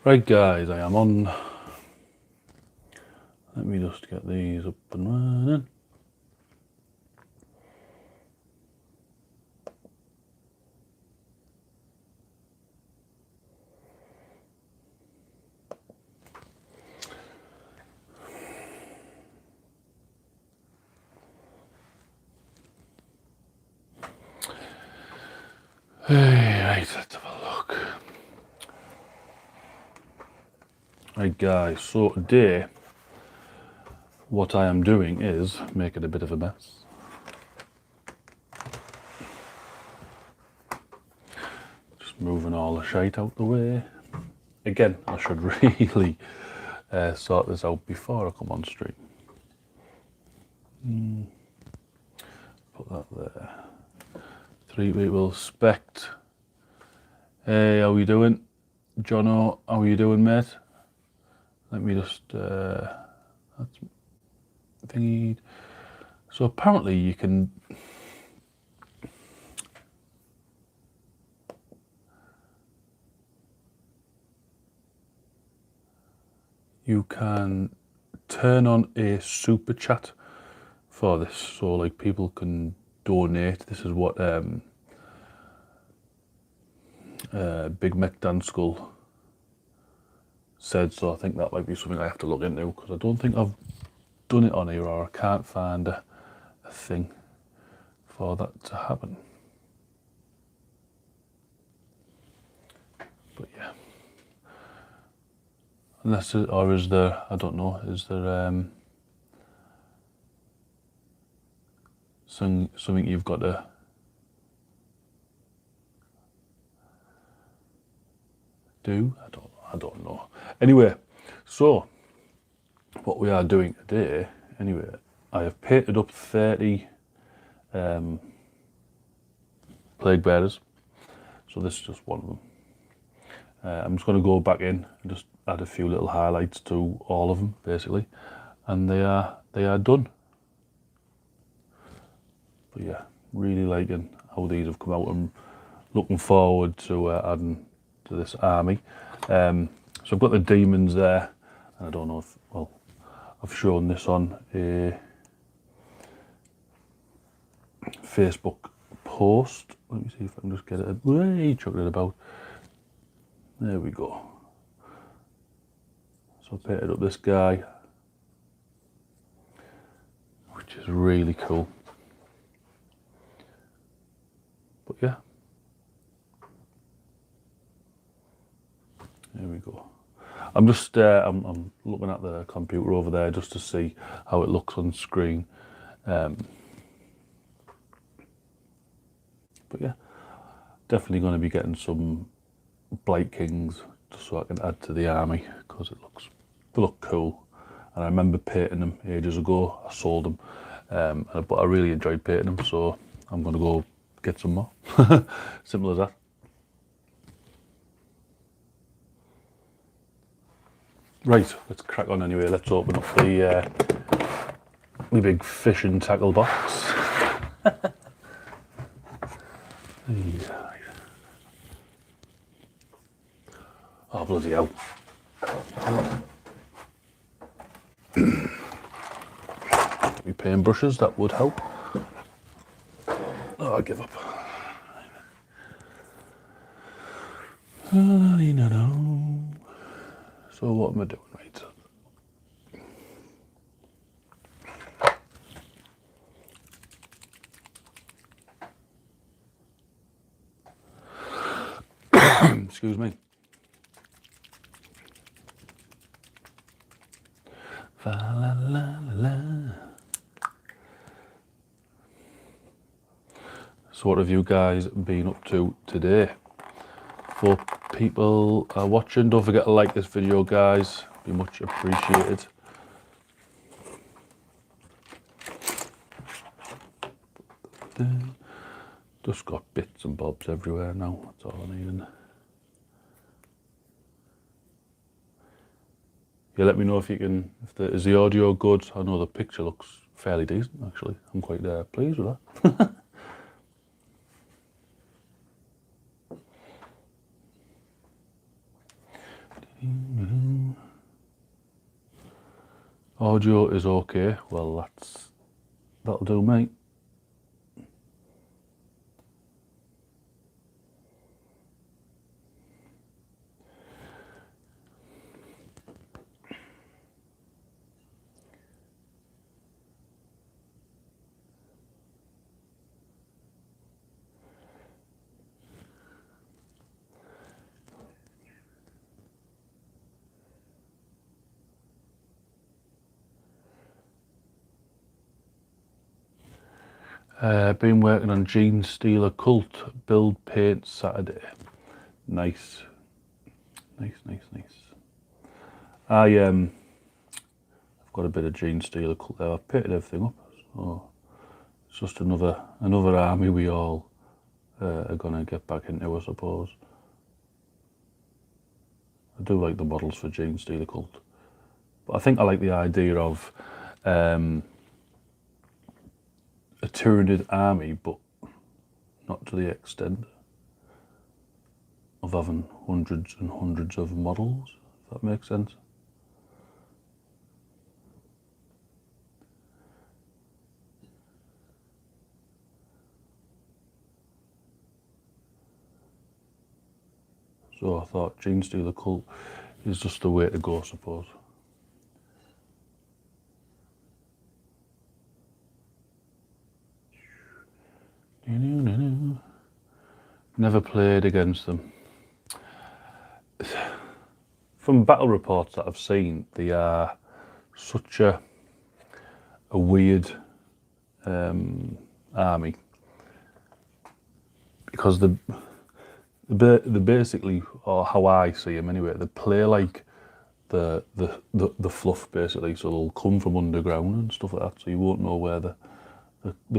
Right guys, I am on. Let me just get these up and running. Hey, right, let's have a look. Right guys, so today what I am doing is making a bit of a mess. Just moving all the shite out the way. Again, I should really sort this out before I come on stream. Put that there. 3 people, Spect. Hey, how you doing? Jono, how you doing, mate? Let me just, that's thingy. So apparently you can, turn on a super chat for this, so like people can donate. This is what Big Mac Dan Skull said, so I think that might be something I have to look into, because I don't think I've done it on here, or I can't find a thing for that to happen. But yeah, unless it, or is there, I don't know, is there something you've got to do? I don't know. Anyway, so what we are doing today, anyway, I have painted up 30 plague bearers. So this is just one of them. I'm just going to go back in and just add a few little highlights to all of them, basically, and they are done. But yeah, really liking how these have come out. I'm looking forward to adding to this army. So I've got the demons there, and I don't know if, well, I've shown this on a Facebook post. Let me see if I can just get it. Way chucking it about. There we go. So I painted up this guy, which is really cool. But yeah, there we go. I'm just I'm looking at the computer over there just to see how it looks on screen. But yeah, definitely going to be getting some Blight Kings just so I can add to the army, because they look cool. And I remember painting them ages ago. I sold them, but I really enjoyed painting them, so I'm going to go get some more. Simple as that. Right, let's crack on anyway. Let's open up the big fishing tackle box. Oh, bloody hell. Get me paintbrushes, that would help. Oh, I give up. So what am I doing, right? Excuse me. Fa la la la la. So what have you guys been up to today? For people watching, don't forget to like this video, guys. Be much appreciated. Just got bits and bobs everywhere now. That's all I need. Yeah, let me know if you can. Is the audio good? I know the picture looks fairly decent, actually. I'm quite pleased with that. Audio is okay. Well, that'll do, mate. Been working on Gene Steeler Cult build paint Saturday. Nice. I've got a bit of Gene Steeler Cult there. I've painted everything up. So it's just another army we all are gonna get back into, I suppose. I do like the models for Gene Steeler Cult, but I think I like the idea of a Tyranid army, but not to the extent of having hundreds and hundreds of models, if that makes sense. So I thought Gene Steeler Cult is just the way to go, I suppose. Never played against them. From battle reports that I've seen, they are such a weird army, because they basically, or how I see them anyway, they play like the fluff basically, so they'll come from underground and stuff like that, so you won't know where they're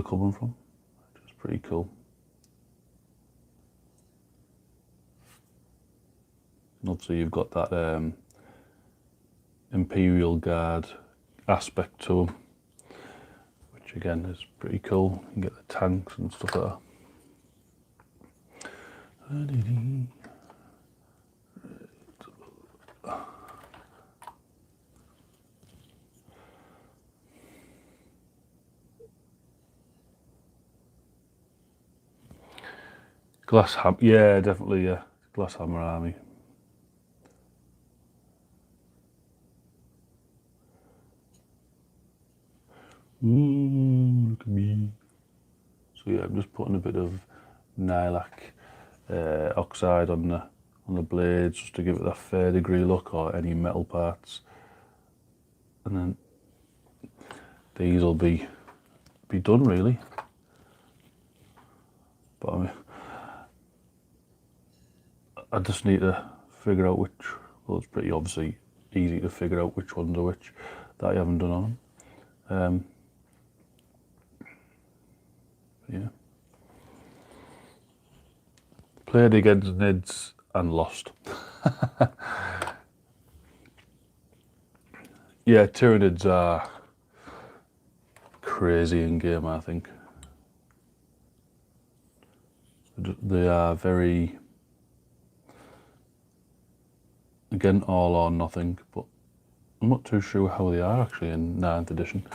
coming from, which is pretty cool. And obviously you've got that Imperial Guard aspect to them, which again is pretty cool. You can get the tanks and stuff like that. Yeah, definitely, yeah. Glasshammer army. Ooh, look at me. So yeah, I'm just putting a bit of Nylak oxide on the blades just to give it that fair degree look, or any metal parts, and then these will be done really. But I mean, I just need to figure out which. Well, it's pretty obviously easy to figure out which ones are which that I haven't done on them. Yeah. Played against Nids and lost. Yeah, Tyranids are crazy in game, I think. They are very, again, all or nothing, but I'm not too sure how they are actually in 9th edition.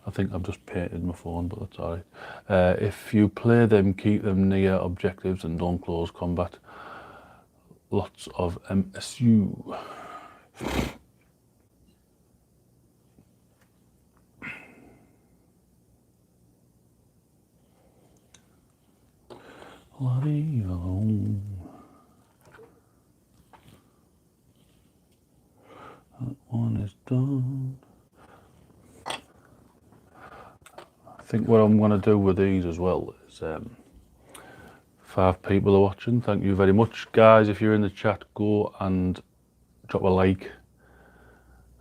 I think I've just painted my phone, but that's alright. If you play them, keep them near objectives and don't close combat. Lots of MSU. That one is done. I think what I'm going to do with these as well is 5 people are watching. Thank you very much, guys. If you're in the chat, go and drop a like.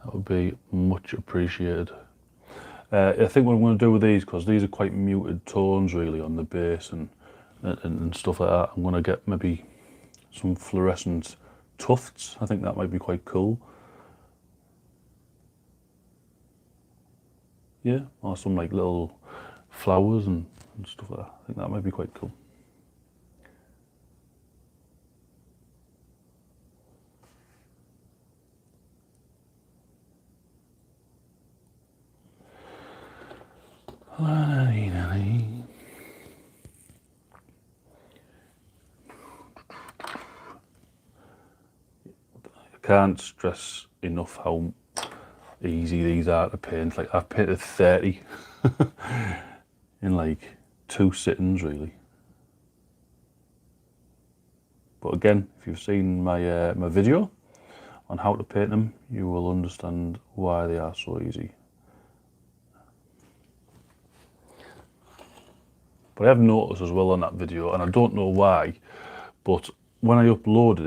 That would be much appreciated. I think what I'm going to do with these, because these are quite muted tones really on the bass and stuff like that, I'm going to get maybe some fluorescent tufts. I think that might be quite cool. Yeah, or some like little flowers and stuff like that. I think that might be quite cool. I can't stress enough how easy these are to paint. Like, I've painted 30 in like 2 sittings really. But again, if you've seen my my video on how to paint them, you will understand why they are so easy. But I have noticed as well on that video, and I don't know why, but when I uploaded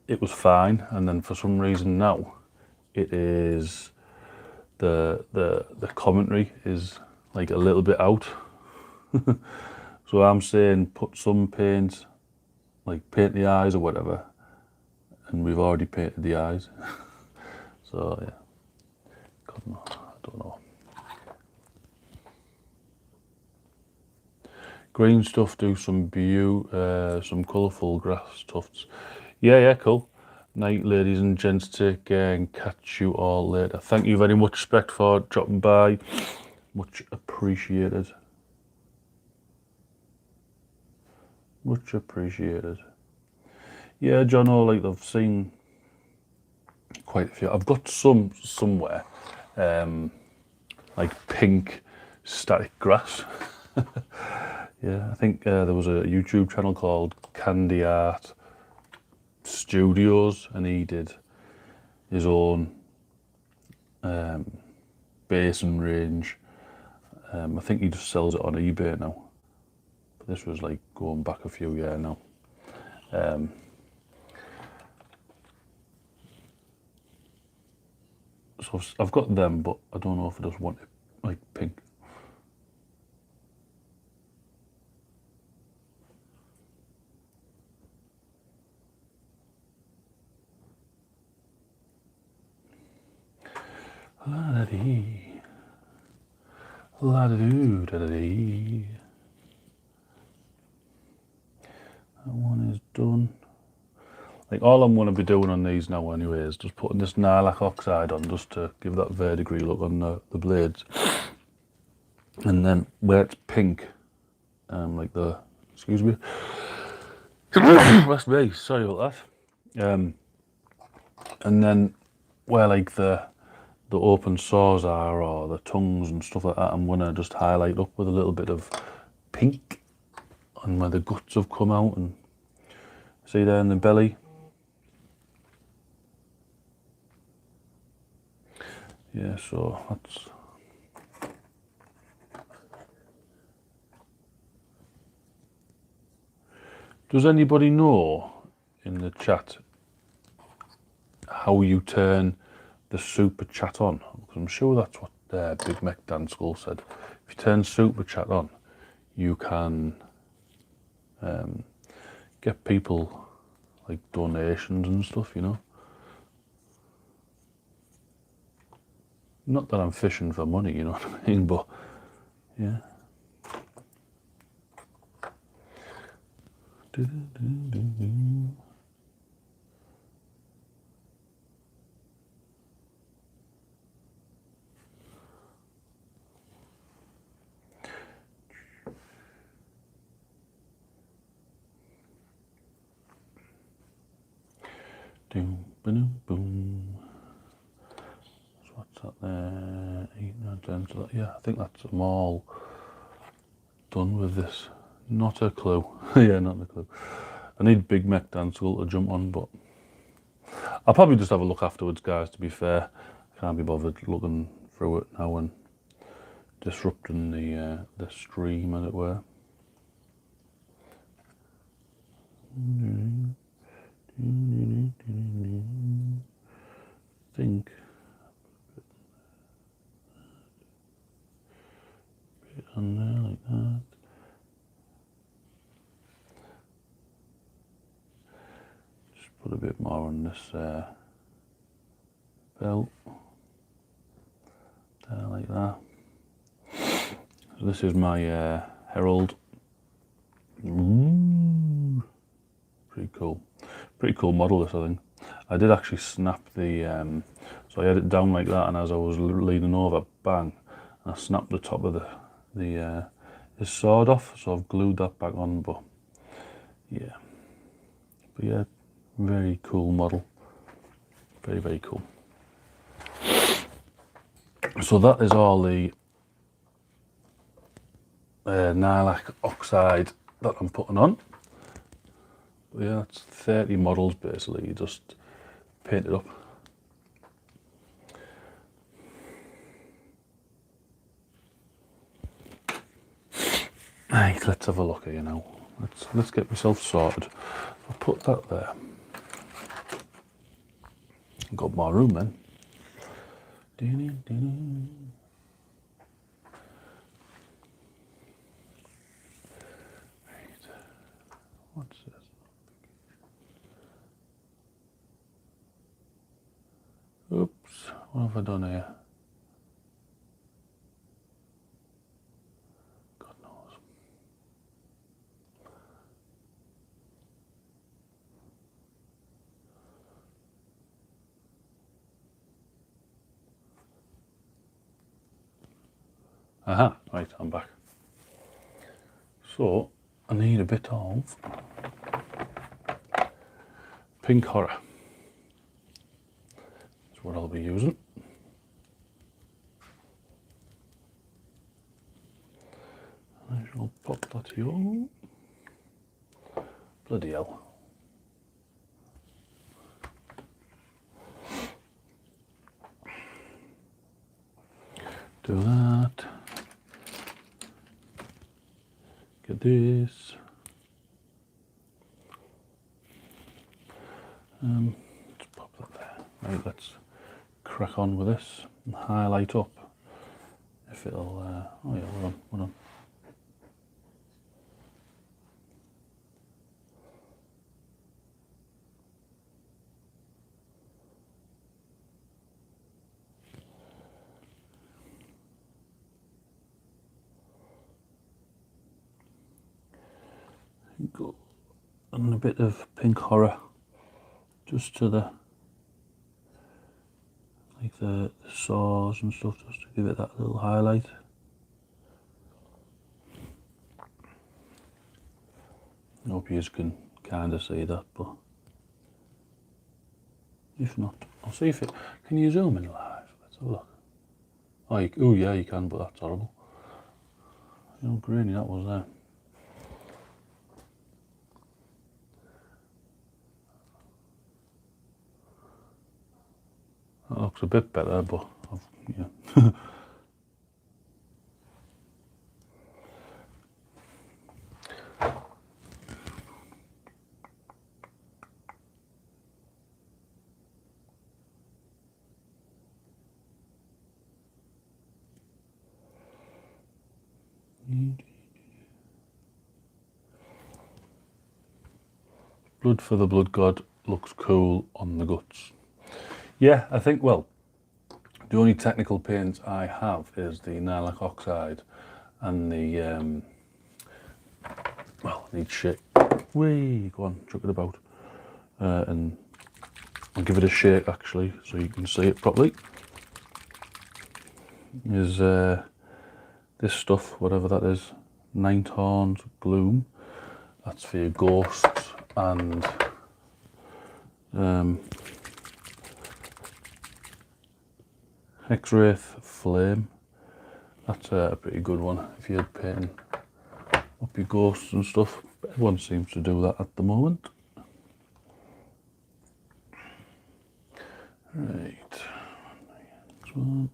it was fine, and then for some reason now it is the commentary is like a little bit out. So I'm saying put some paint, like paint the eyes or whatever, and we've already painted the eyes. So yeah, God, no, I don't know. Green stuff, do some some colourful grass tufts. Yeah, cool. Night, ladies and gents, take care and catch you all later. Thank you very much, Spec, for dropping by. Much appreciated. Much appreciated. Yeah, John, like I've seen quite a few. I've got some somewhere, like pink static grass. Yeah, I think there was a YouTube channel called Candy Art Studios, and he did his own basin range. I think he just sells it on eBay now. But this was like going back a few years now. So I've got them, but I don't know if I just want it like pink. La-da-dee. La-da-doo-da-da-dee. That one is done. Like, all I'm going to be doing on these now anyway is just putting this lilac oxide on, just to give that verdigris look on the blades. And then where it's pink, like the, excuse me, that's me, sorry about that. And then where like the open sores are, or the tongues and stuff like that, I'm going to just highlight up with a little bit of pink, and where the guts have come out, and see there in the belly. Yeah, so that's... Does anybody know in the chat how you turn the super chat on? Because I'm sure that's what Big Mech Dan Skull said. If you turn super chat on, you can get people like donations and stuff, you know. Not that I'm fishing for money, you know what I mean, but yeah. Boom, boom, boom. So what's that there? 8, 9, 10. So that, yeah, I think that's them all done with this. Not a clue. Yeah, not a clue. I need Big Mech Dan Skull to jump on, but I'll probably just have a look afterwards, guys, to be fair. I can't be bothered looking through it now and disrupting the stream, as it were. Think bit on there like that. Just put a bit more on this belt there like that. So this is my Herald. Ooh, pretty cool model this, I think. I did actually snap the so I had it down like that, and as I was leaning over, bang, I snapped the top of his sword off, so I've glued that back on. But yeah, very cool model, very, very cool. So that is all the Nylak oxide that I'm putting on. But yeah, that's 30 models basically. You just paint it up. Right, let's have a look here now. Let's get myself sorted. I'll put that there. Got more room then. Right. What's this? Oops, what have I done here? God knows. Aha, right, I'm back. So, I need a bit of pink horror. That's what I'll be using. I shall pop that here. Bloody hell. Do that. Get this. Let's pop that there. Right, let's crack on with this and highlight up. If it'll, oh yeah, hold on. Go and a bit of pink horror just to the saws and stuff, just to give it that little highlight. I hope you can kind of see that, but if not, I'll see if it. Can you zoom in live? Let's have a look. Oh yeah, you can, but that's horrible. You know, grainy that was there. That looks a bit better, but yeah. Blood for the Blood God looks cool on the guts. Yeah, I think, well, the only technical paint I have is the Nylak oxide and the, well, I need shit. Whee, go on, chuck it about. And I'll give it a shake actually, so you can see it properly. Is this stuff, whatever that is, Ninth Horns Gloom. That's for your ghosts and X-Wraith Flame. That's a pretty good one if you're painting up your ghosts and stuff. Everyone seems to do that at the moment. Right. Next one.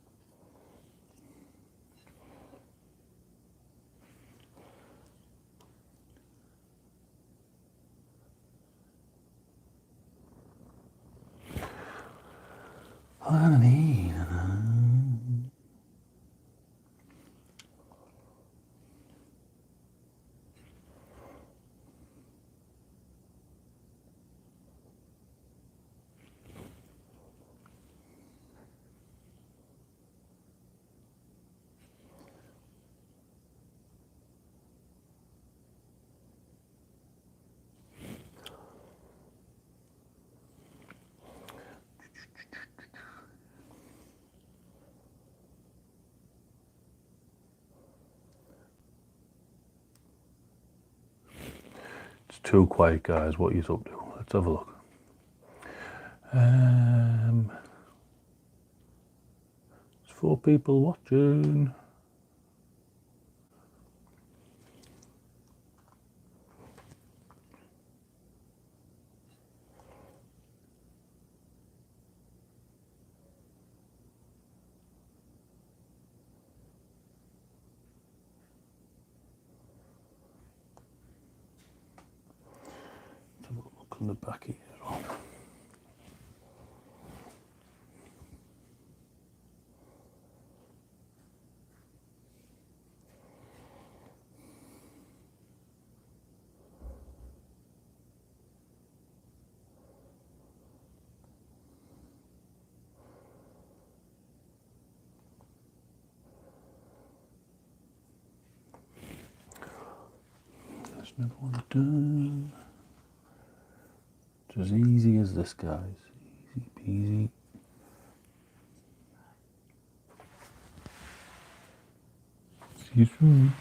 Two quiet guys, what are you up to? Let's have a look. There's 4 people watching. Let's have a look on the back here. There's another one done. It's as easy as this, guys. Easy peasy. See you soon.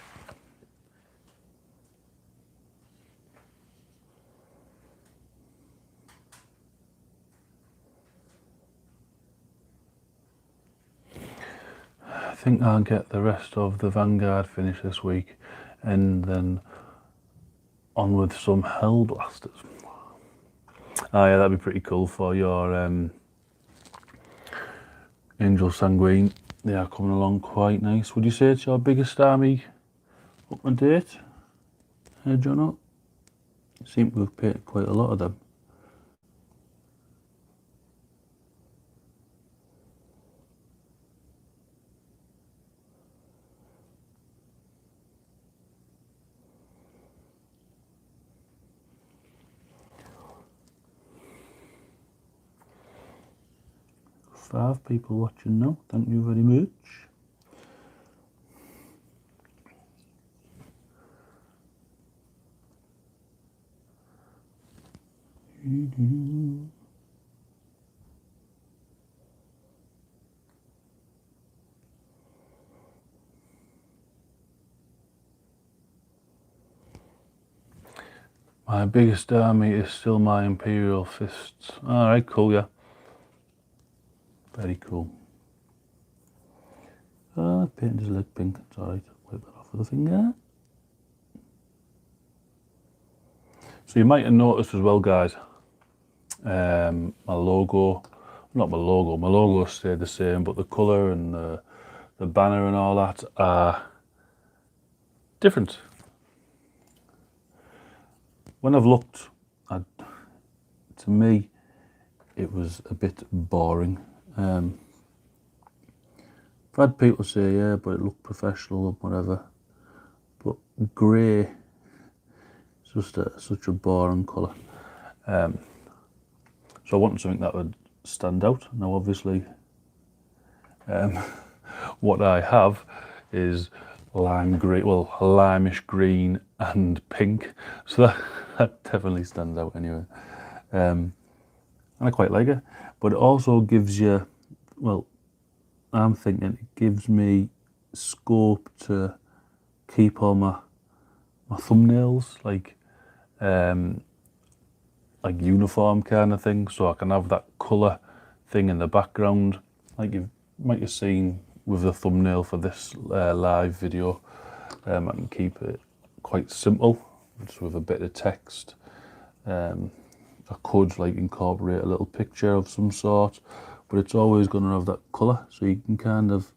I think I'll get the rest of the Vanguard finished this week and then on with some Hell Blasters. Oh yeah, that'd be pretty cool for your Angel Sanguine. They are coming along quite nice. Would you say it's your biggest army up to date? John? You seem to have painted quite a lot of them. Five people watching now, thank you very much. My biggest army is still my Imperial Fists. Alright, cool, yeah. Very cool. Painted his leg pink, it's alright. Wipe that off with a finger. So you might have noticed as well, guys, my logo, not my logo stayed the same, but the colour and the banner and all that are different. When I've looked, to me, it was a bit boring. I've had people say, yeah, but it looked professional and whatever. But grey is just such a boring colour. So I wanted something that would stand out. Now, obviously, what I have is lime green, well, limeish green and pink. So that definitely stands out anyway. And I quite like it. But it also gives you, well, I'm thinking it gives me scope to keep all my thumbnails like uniform kind of thing, so I can have that colour thing in the background, like you might have seen with the thumbnail for this live video. I can keep it quite simple, just with a bit of text. I could like incorporate a little picture of some sort, but it's always going to have that colour, so you can kind of,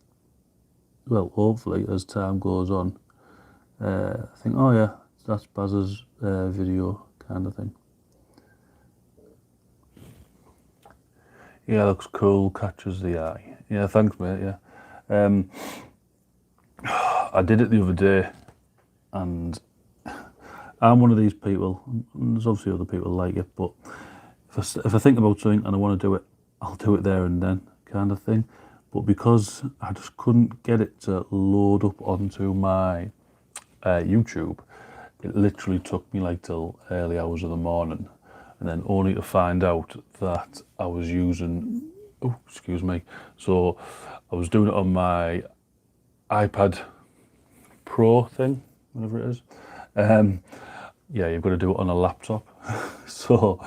well, hopefully as time goes on, think, oh yeah, that's Baz's video kind of thing. Yeah, looks cool, catches the eye. Yeah, thanks mate, yeah. I did it the other day, and I'm one of these people, and there's obviously other people like it, but if I think about something and I want to do it, I'll do it there and then kind of thing. But because I just couldn't get it to load up onto my YouTube, it literally took me like till early hours of the morning, and then only to find out that I was using, oh, excuse me, so I was doing it on my iPad Pro thing, whatever it is. yeah, you've got to do it on a laptop. So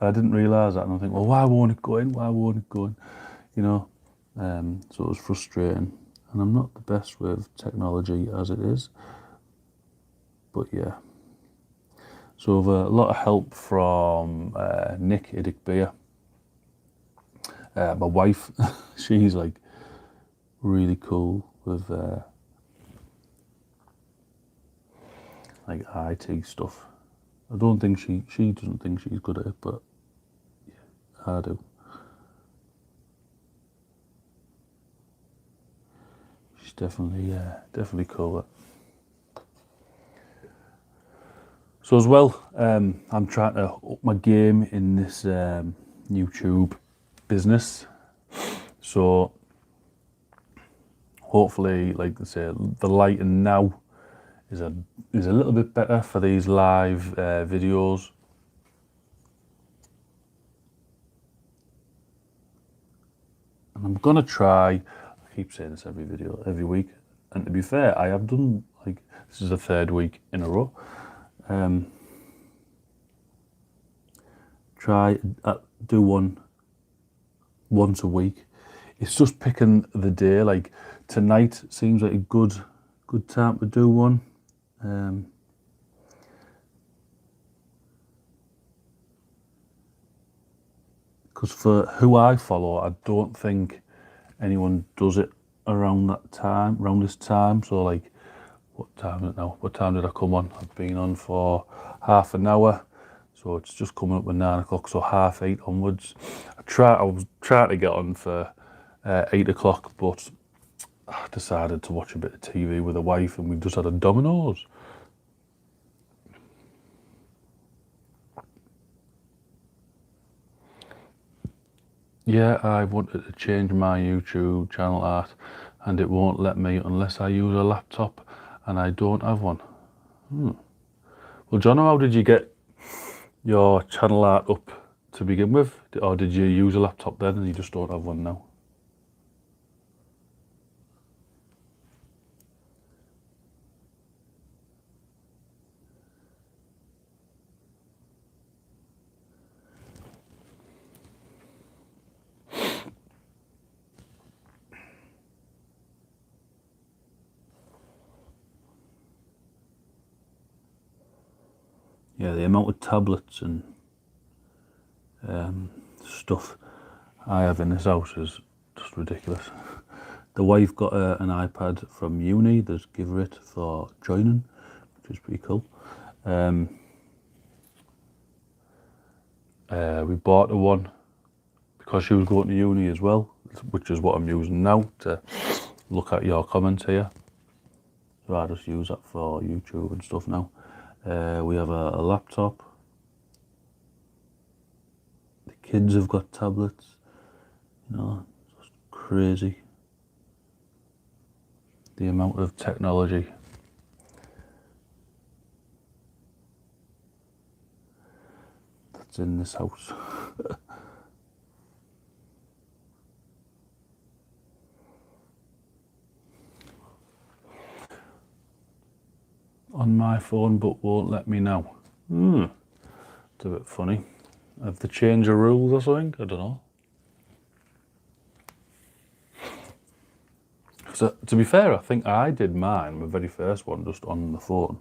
I didn't realise that, and I think, well, why won't it go in? Why won't it go in? You know, so it was frustrating. And I'm not the best with technology as it is, but yeah. So I've a lot of help from Nick Idic Beer. My wife, she's like really cool with like IT stuff. I don't think she doesn't think she's good at it, but I do. She's definitely cool at. So as well, I'm trying to up my game in this YouTube business. So hopefully, like I say, the lighting now is a little bit better for these live videos. And I'm gonna try. I keep saying this every video, every week. And to be fair, I have done like this is the third week in a row. Try do one once a week. It's just picking the day. Like tonight seems like a good time to do one. Because for who I follow, I don't think anyone does it around that time, around this time. So like, what time is it now? What time did I come on? I've been on for half an hour. So it's just coming up with 9 o'clock, so 8:30 onwards. I was trying to get on for 8 o'clock, but I decided to watch a bit of TV with a wife, and we just had a Domino's. Yeah, I wanted to change my YouTube channel art, and it won't let me unless I use a laptop, and I don't have one. Well, John, how did you get your channel art up to begin with? Or did you use a laptop then and you just don't have one now? Yeah, the amount of tablets and stuff I have in this house is just ridiculous. The wife got an iPad from uni. There's give her it for joining, which is pretty cool. We bought her one because she was going to uni as well, which is what I'm using now to look at your comments here. So I just use that for YouTube and stuff now. We have a laptop. The kids have got tablets. You know, it's just crazy. The amount of technology. That's in this house. On my phone, but won't let me now. It's a bit funny. Have they changed the rules or something? I don't know. So, to be fair, I think I did mine, my very first one, just on the phone.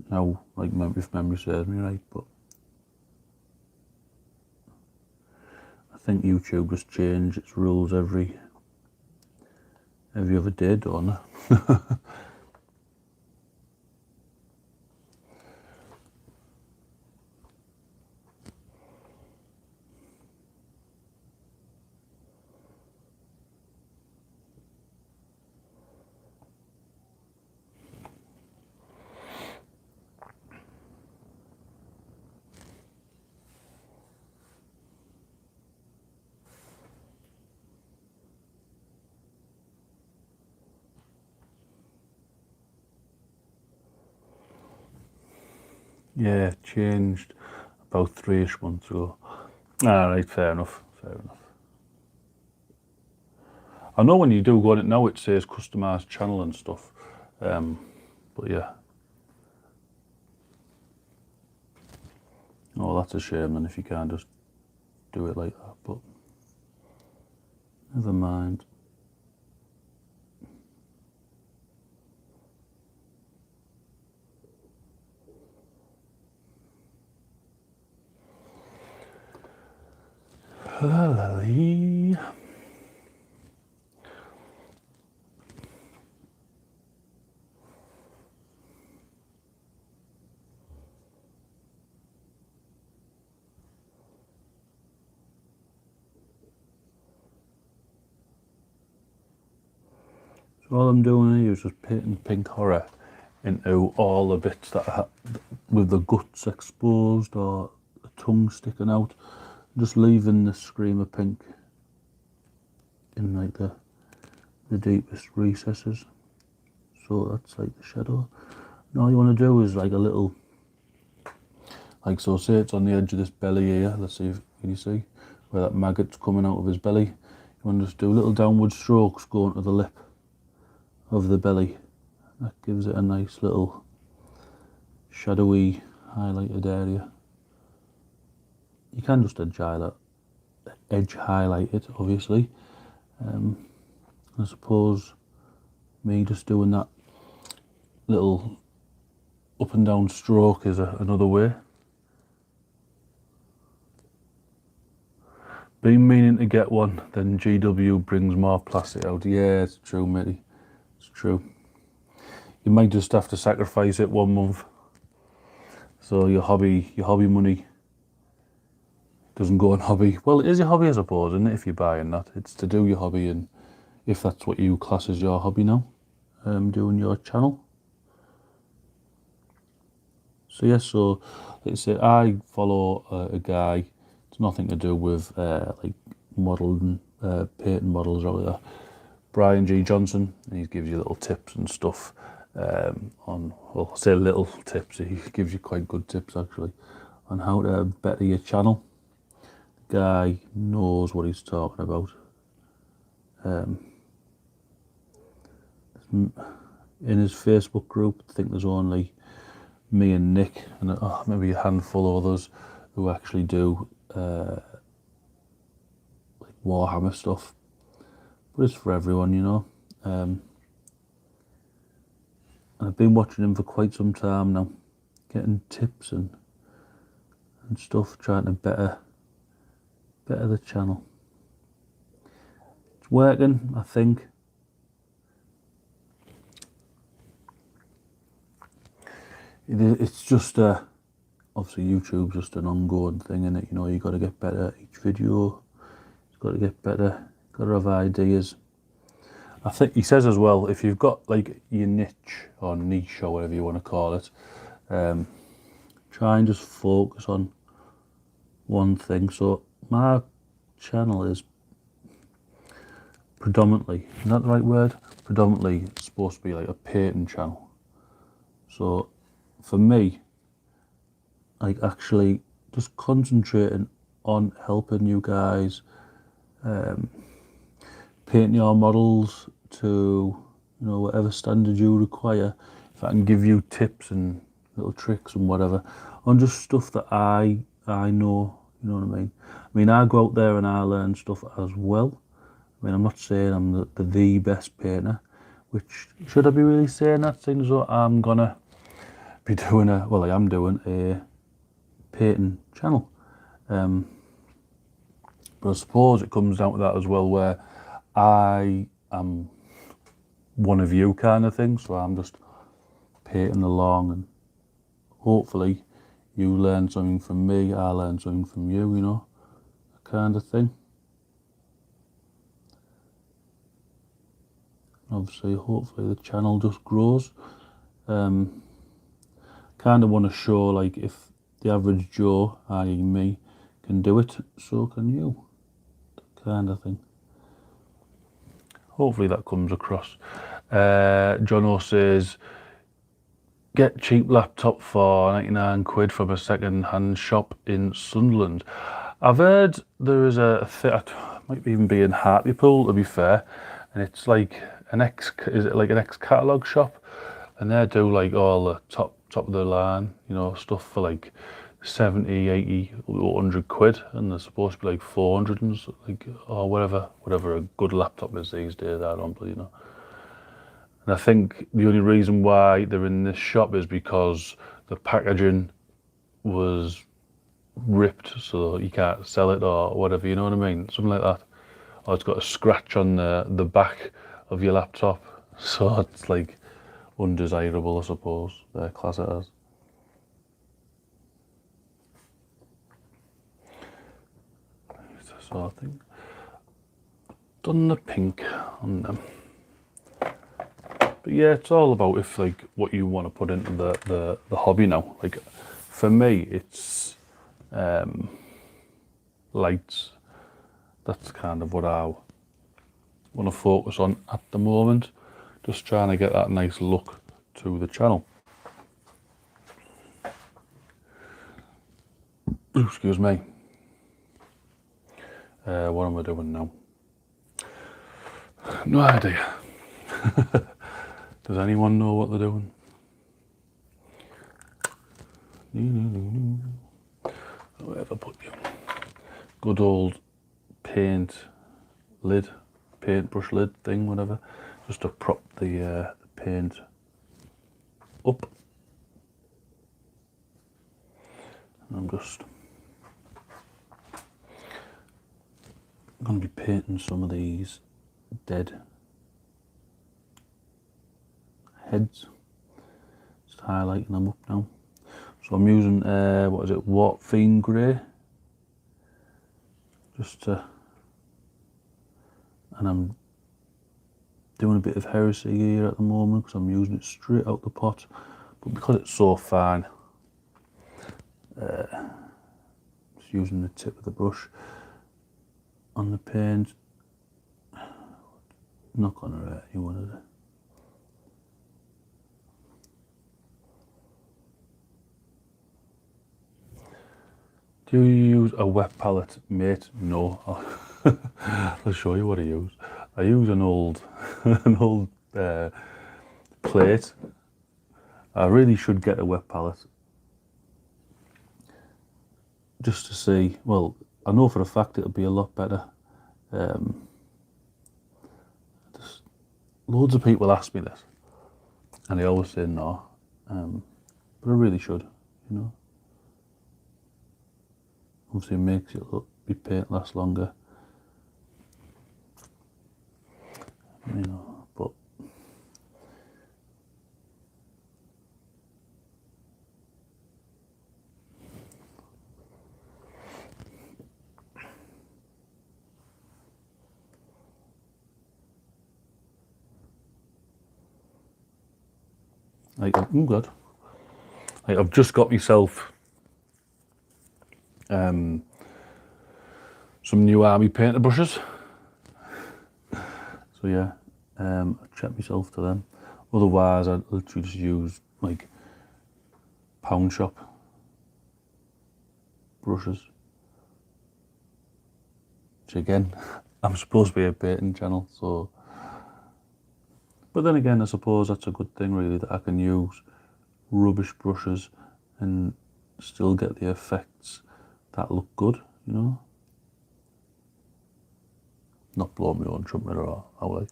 Now, like, if memory serves me right, but I think YouTube just changed its rules every other day, don't they? Yeah, it changed about 3-ish months ago. Alright, fair enough. I know when you do go on it now, it says customised channel and stuff. But yeah. Oh, that's a shame then if you can't just do it like that, but never mind. La-la-lee. So all I'm doing here is just painting pink horror into all the bits that are with the guts exposed or the tongue sticking out. Just leaving the screamer pink in like the deepest recesses. So that's like the shadow. And all you want to do is like a little, like so say it's on the edge of this belly here. Let's see if can you see where that maggot's coming out of his belly. You want to just do little downward strokes going to the lip of the belly. That gives it a nice little shadowy highlighted area. You can just edge highlight it, obviously. I suppose me just doing that little up and down stroke is another way. Been meaning to get one, then GW brings more plastic out. Yeah, it's true, matey. It's true. You might just have to sacrifice it 1 month, so your hobby money doesn't go on hobby. Well, it is your hobby, I suppose, isn't it? If you're buying that, it's to do your hobby, and if that's what you class as your hobby now, doing your channel. So yes, so like I say, I follow a guy. It's nothing to do with like modelling, painting models or like that. Brian G. Johnson, and he gives you little tips and stuff on, well, I say little tips, he gives you quite good tips actually, on how to better your channel. The guy knows what he's talking about. In his Facebook group, I think there's only me and Nick, and maybe a handful of others who actually do like Warhammer stuff. But it's for everyone, you know. And I've been watching him for quite some time now, getting tips and stuff, trying to better the channel. It's working, I think. It's just obviously YouTube's just an ongoing thing, innit? You know, you got to get better at each video. You've got to get better. Got to have ideas. I think he says as well, if you've got like your niche or whatever you want to call it, try and just focus on one thing. So my channel is predominantly, is that the right word? Predominantly supposed to be like a painting channel. So for me, like actually just concentrating on helping you guys paint your models to, you know, whatever standard you require. If I can give you tips and little tricks and whatever on just stuff that I know, you know what I mean? I mean, I go out there and I learn stuff as well. I mean, I'm not saying I'm the best painter, which, should I be really saying that, seeing as though I'm gonna be doing I am doing a painting channel. But I suppose it comes down to that as well, where I am one of you kind of thing, so I'm just painting along, and hopefully you learn something from me, I learn something from you, you know, that kind of thing. Obviously, hopefully the channel just grows. Kind of want to show, like, if the average Joe, i.e. me, can do it, so can you, that kind of thing. Hopefully that comes across. John O says, get cheap laptop for 99 quid from a second-hand shop in Sunderland. I've heard there is it might even be in Hartlepool, to be fair, and it's like an ex-catalogue shop, and they do like all the top of the line, you know, stuff for like 70, 80, 100 quid, and they're supposed to be like 400 and like, or whatever a good laptop is these days. I don't really know. And I think the only reason why they're in this shop is because the packaging was ripped, so you can't sell it or whatever, you know what I mean? Something like that. Or it's got a scratch on the back of your laptop, so it's like undesirable, I suppose, their class it as. So I think done the pink on them. But yeah, it's all about if like what you want to put into the hobby now. Like for me, it's lights. That's kind of what I want to focus on at the moment. Just trying to get that nice look to the channel. Excuse me. What am I doing now? No idea. Does anyone know what they're doing? Where have I put you? Good old paintbrush lid thing, whatever, just to prop the paint up. I'm going to be painting some of these dead heads, just highlighting them up now. So I'm using what is it, Wharf-Fiend grey, and I'm doing a bit of heresy here at the moment because I'm using it straight out the pot, but because it's so fine, just using the tip of the brush on the paint. Not gonna hurt anyone, is it? Do you use a wet palette, mate? No. I'll show you what I use. I use an old plate. I really should get a wet palette just to see. Well, I know for a fact it'll be a lot better. Loads of people ask me this, and I always say no, but I really should, you know. Obviously, it makes your paint last longer, you know. But like, oh God, like I've just got myself some new army painter brushes. So yeah, I treat myself to them. Otherwise, I literally just use like pound shop brushes. Which again, I'm supposed to be a painting channel, so. But then again, I suppose that's a good thing, really, that I can use rubbish brushes and still get the effects that look good, you know. Not blow my own trumpet or I like.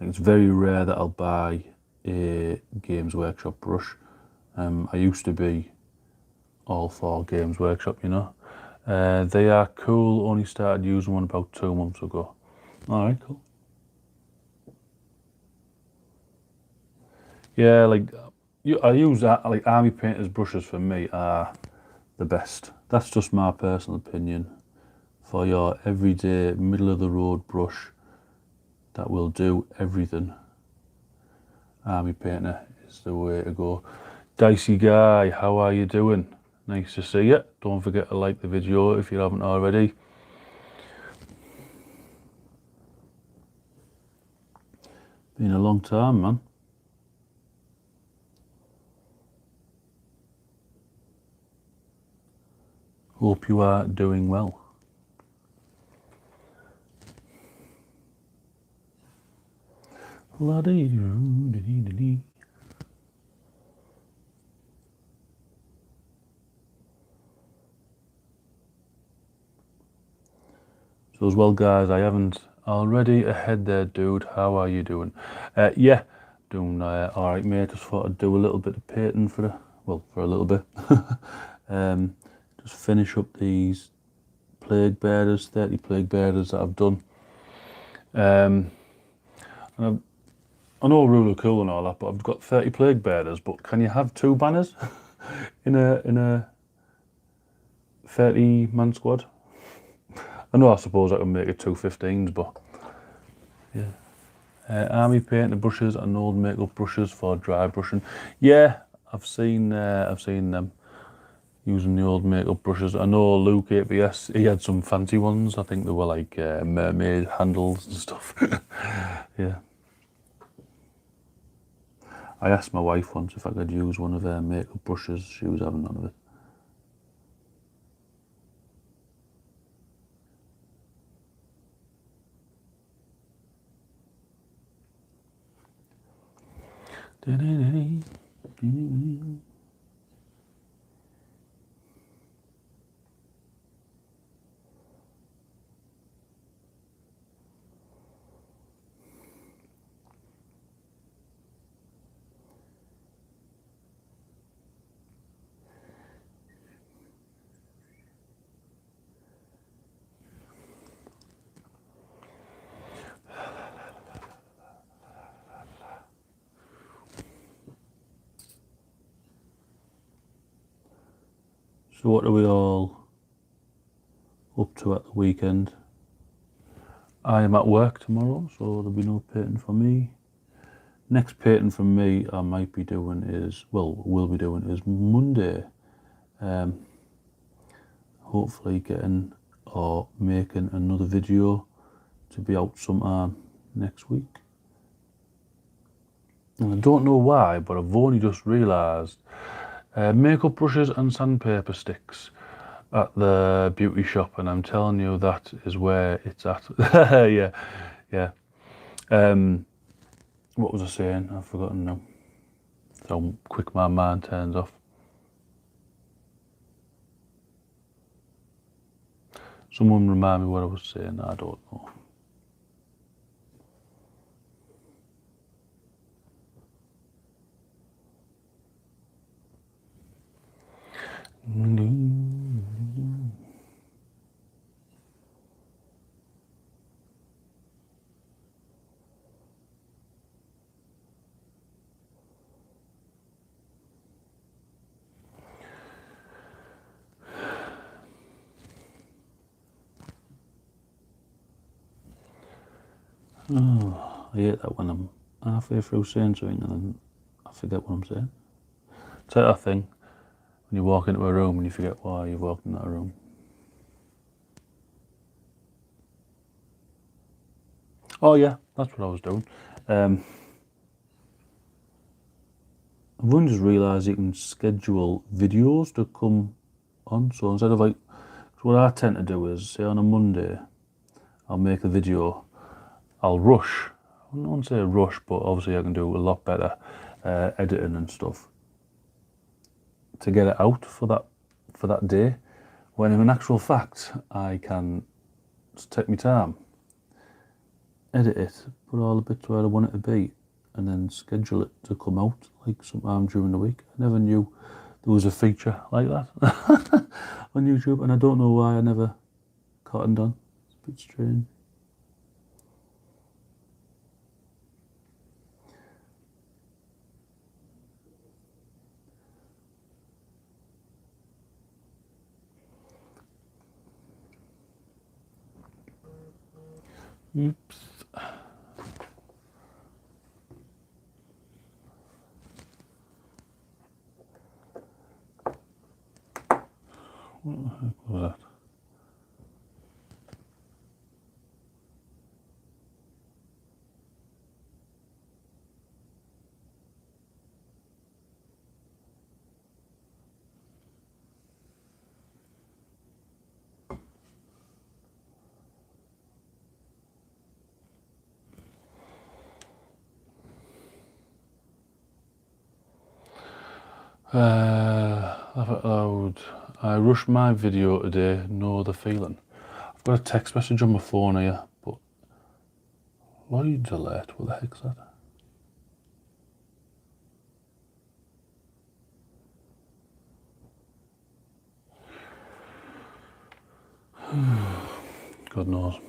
It's very rare that I'll buy a Games Workshop brush. I used to be all for Games Workshop, you know. They are cool, only started using one about 2 months ago. Alright, cool. Yeah, like, I use that, like, Army Painter's brushes for me are the best. That's just my personal opinion. For your everyday, middle of the road brush that will do everything, Army Painter is the way to go. Dicey Guy, how are you doing? Nice to see you. Don't forget to like the video if you haven't already. Been a long time, man. Hope you are doing well. La-dee-dee-dee-dee-dee. So as well, guys, I haven't already ahead there, dude. How are you doing? Yeah, doing all right, mate. Just thought I'd do a little bit of painting for a little bit. Just finish up these plague bearers, 30 plague bearers that I've done. And I know rule of cool and all that, but I've got 30 plague bearers. But can you have 2 banners in a 30-man squad? I know, I suppose I can make it 2 15s, but yeah. Army paint brushes and old makeup brushes for dry brushing. Yeah, I've seen them using the old makeup brushes. I know Luke APS, he had some fancy ones. I think they were like mermaid handles and stuff. Yeah. I asked my wife once if I could use one of her makeup brushes. She was having none of it. So what are we all up to at the weekend? I am at work tomorrow, so there'll be no painting for me. Next painting from me I might be doing is, will be doing is Monday. Hopefully getting or making another video to be out sometime next week. And I don't know why, but I've only just realised makeup brushes and sandpaper sticks at the beauty shop, and I'm telling you that is where it's at. yeah. What was I saying? I've forgotten now. So quick my mind turns off. Someone remind me what I was saying. I don't know. Oh, I hate that when I'm halfway through saying something and then I forget what I'm saying. It's like that thing when you walk into a room and you forget why you've walked in that room. Oh yeah, that's what I was doing. I've only just realised you can schedule videos to come on. So instead of like, so what I tend to do is, say on a Monday, I'll make a video. I'll rush. I wouldn't say rush, but obviously I can do a lot better editing and stuff to get it out for that day. When in actual fact, I can just take my time, edit it, put all the bits where I want it to be, and then schedule it to come out like sometime during the week. I never knew there was a feature like that on YouTube, and I don't know why I never cottoned on. It's a bit strange. Oops. What the heck was that? Laugh out loud. I rushed my video today, know the feeling. I've got a text message on my phone here, but Lloyd's alert, what the heck's that? God knows.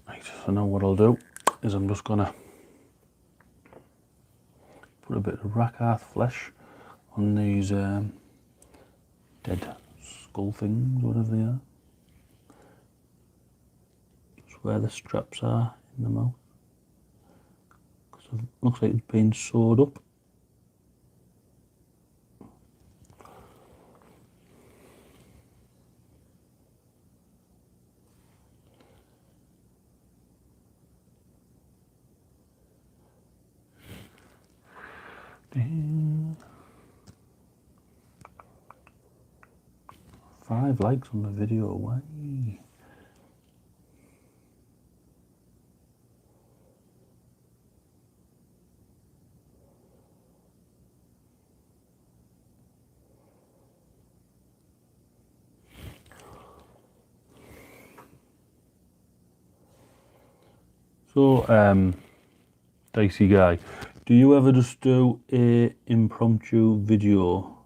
Right, so now what I'll do is I'm just gonna put a bit of rack flesh on these dead skull things, whatever they are. Just where the straps are in the mouth. Because it looks like it's been sewed up. Damn. 5 likes on the video, why? So, Dicey guy, do you ever just do a impromptu video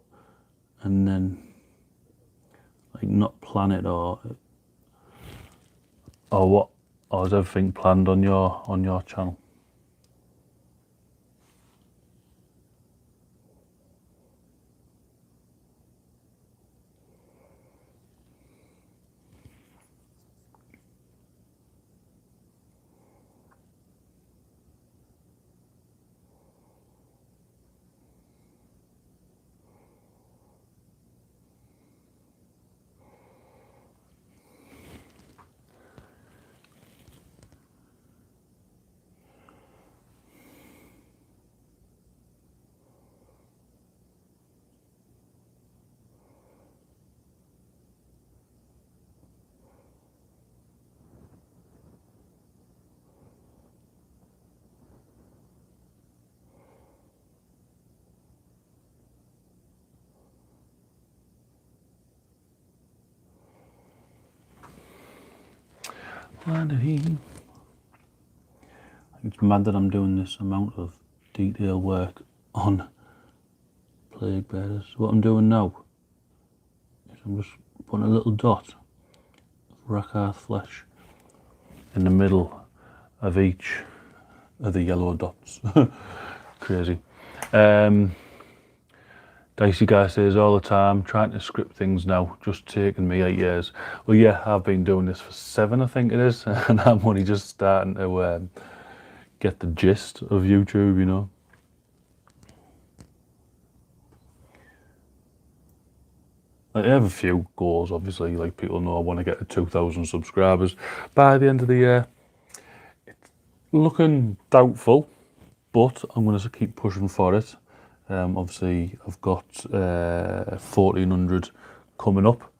and then like not plan it, or what, or is everything planned on your channel? It's mad that I'm doing this amount of detail work on plague bearers. What I'm doing now is I'm just putting a little dot of rack flesh in the middle of each of the yellow dots. Crazy. Dicey guy says all the time, trying to script things now, just taking me 8 years. Well, yeah, I've been doing this for 7, I think it is, and I'm only just starting to get the gist of YouTube, you know. I have a few goals, obviously, like people know I want to get to 2,000 subscribers by the end of the year. It's looking doubtful, but I'm going to keep pushing for it. Obviously, I've got 1,400 coming up,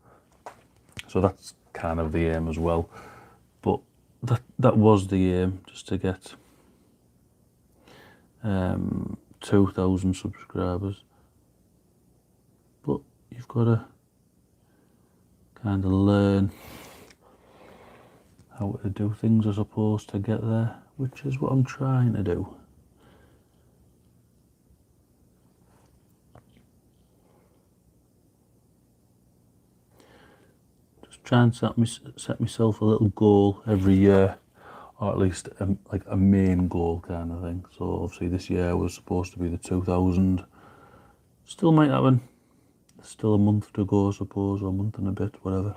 so that's kind of the aim as well. But that was the aim, just to get 2,000 subscribers. But you've got to kind of learn how to do things, I suppose, to get there, which is what I'm trying to do. Try and set myself a little goal every year, or at least like a main goal kind of thing. So obviously this year was supposed to be the 2,000. Still might happen. There's still a month to go, I suppose, or a month and a bit, whatever.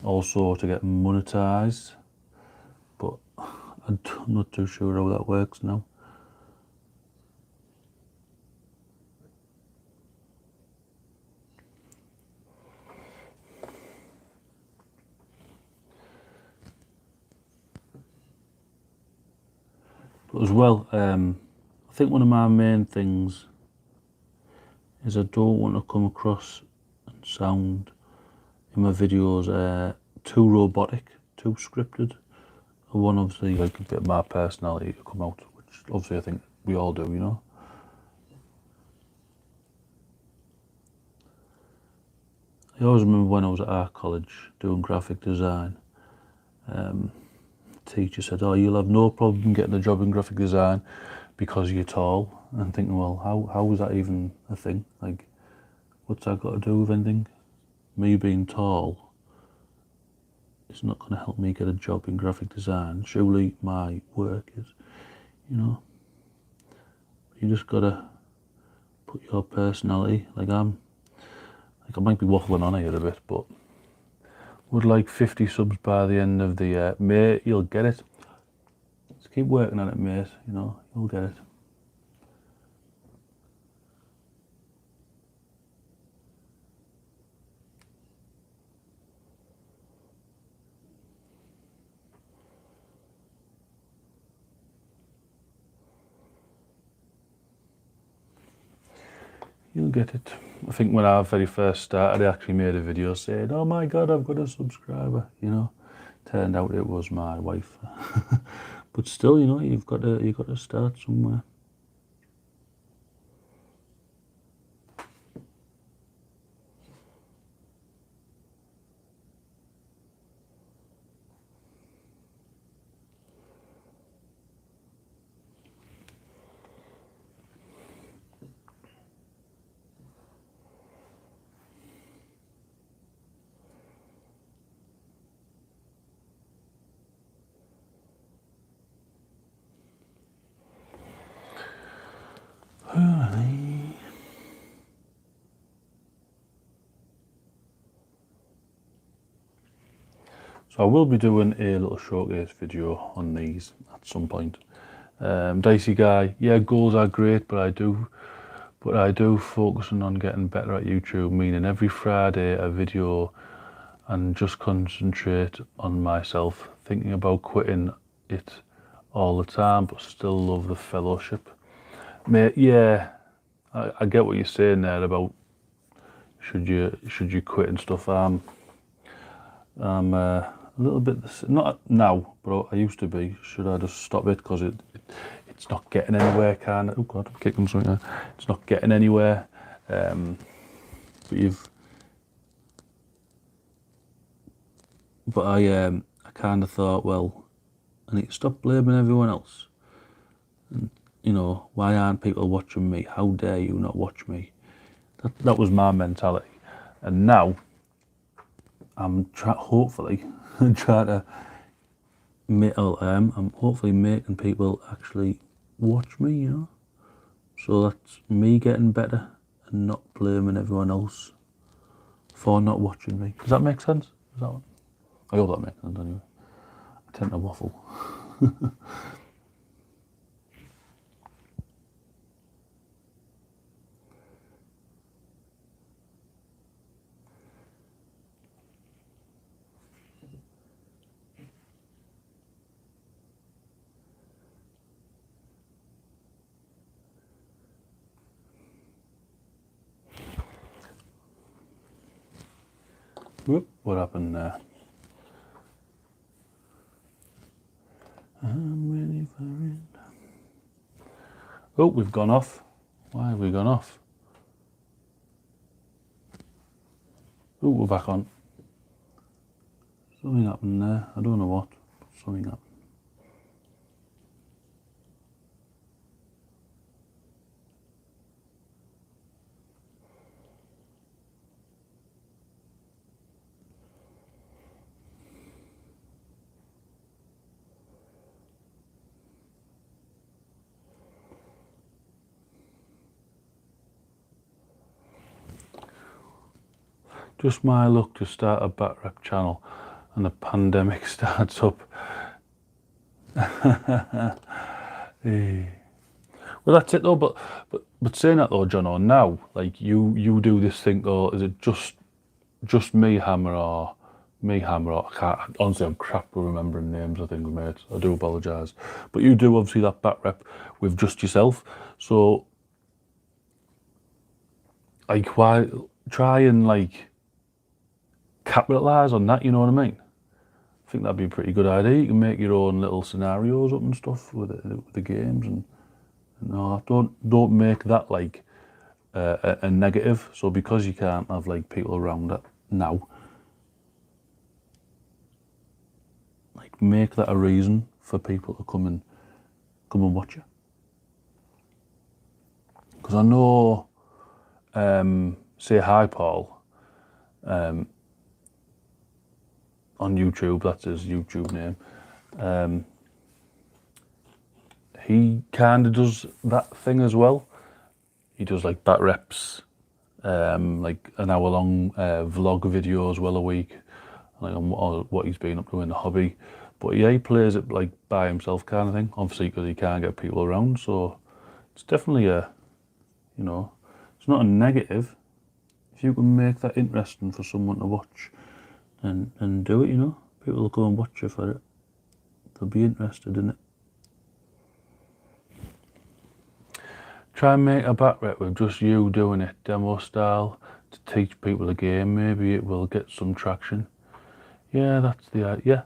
Also to get monetized, but I'm not too sure how that works now. But as well, I think one of my main things is I don't want to come across and sound in my videos too robotic, too scripted. I want obviously like a bit of my personality to come out, which obviously I think we all do, you know. I always remember when I was at art college doing graphic design, the teacher said, oh, you'll have no problem getting a job in graphic design because you're tall. And I'm thinking, well, how is that even a thing? Like, what's that got to do with anything? Me being tall is not going to help me get a job in graphic design. Surely my work is, you know. You just got to put your personality, like I might be waffling on here a bit, but would like 50 subs by the end of the year. Mate, you'll get it. Just keep working on it, mate, you know, you'll get it. You'll get it. I think when I very first started, I actually made a video saying, oh my God, I've got a subscriber, you know. Turned out it was my wife. But still, you know, you've got to start somewhere. So I will be doing a little showcase video on these at some point. Dicey Guy, yeah, goals are great, but I do focusing on getting better at YouTube, meaning every Friday a video and just concentrate on myself, thinking about quitting it all the time, but still love the fellowship. Mate, yeah, I get what you're saying there about should you quit and stuff. I'm a little bit, not now, but I used to be. Should I just stop it because it's not getting anywhere, can it? Oh God, I'm kicking something there. It's not getting anywhere. But I kind of thought, well, I need to stop blaming everyone else. And, you know, why aren't people watching me? How dare you not watch me? That was my mentality. And now I'm hopefully trying to I'm hopefully making people actually watch me, you know. So that's me getting better and not blaming everyone else for not watching me. Does that make sense? I hope that makes sense anyway. I tend to waffle. Whoop, what happened there? I'm ready for it. Oh, we've gone off. Why have we gone off? Oh, we're back on. Something happened there. I don't know what, but something happened. Just my luck to start a bat rap channel and the pandemic starts up. Well, that's it though. But saying that though, John, or now, like you do this thing though, is it just me Hammer or me Hammer? Or I can't, honestly, I'm crap with remembering names of things, mate. I do apologise. But you do obviously that bat rep with just yourself. So, like, why try and like capitalise on that? You know what I mean? I think that'd be a pretty good idea. You can make your own little scenarios up and stuff with the games, and no, don't make that like a negative. So because you can't have like people around it now, like make that a reason for people to come and watch you. Because I know, say Hi Paul, on YouTube, that's his YouTube name. He kind of does that thing as well. He does like back reps, like an hour-long vlog videos, well, a week, like on what he's been up to in the hobby. But yeah, he plays it like by himself kind of thing, obviously because he can't get people around. So it's definitely a, you know, it's not a negative. If you can make that interesting for someone to watch and do it, you know, people will go and watch you for it. They'll be interested in it. Try and make a back rep with just you doing it, demo style, to teach people the game. Maybe it will get some traction. Yeah, that's the idea. Yeah,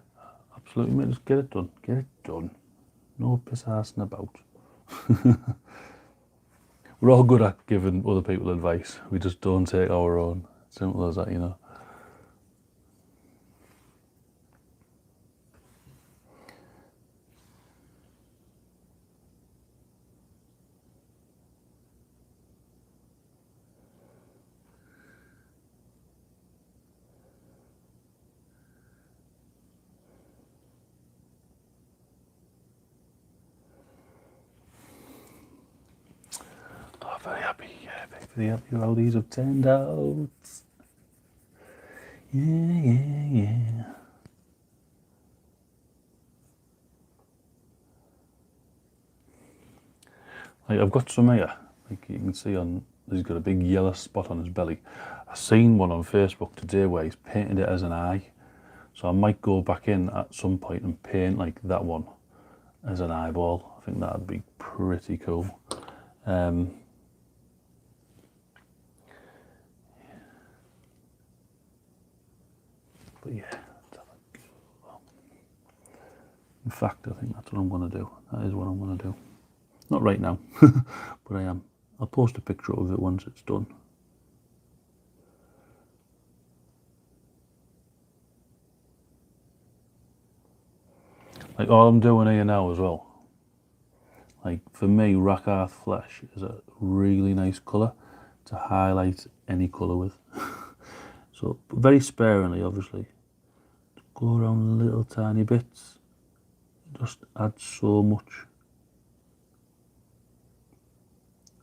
absolutely, mate. Just get it done. Get it done. No piss-assing about. We're all good at giving other people advice. We just don't take our own. Simple as that, you know. Oh, very happy. Yeah, very happy how these have turned out. Yeah. Like I've got some here, like you can see on, he's got a big yellow spot on his belly. I seen one on Facebook today where he's painted it as an eye. So I might go back in at some point and paint like that one as an eyeball. I think that'd be pretty cool. But yeah, in fact, I think that's what I'm going to do. That is what I'm going to do. Not right now, but I am. I'll post a picture of it once it's done. Like all I'm doing here now as well. Like for me, Rakarth Flesh is a really nice colour to highlight any colour with. So very sparingly, obviously. Go around little tiny bits. Just adds so much.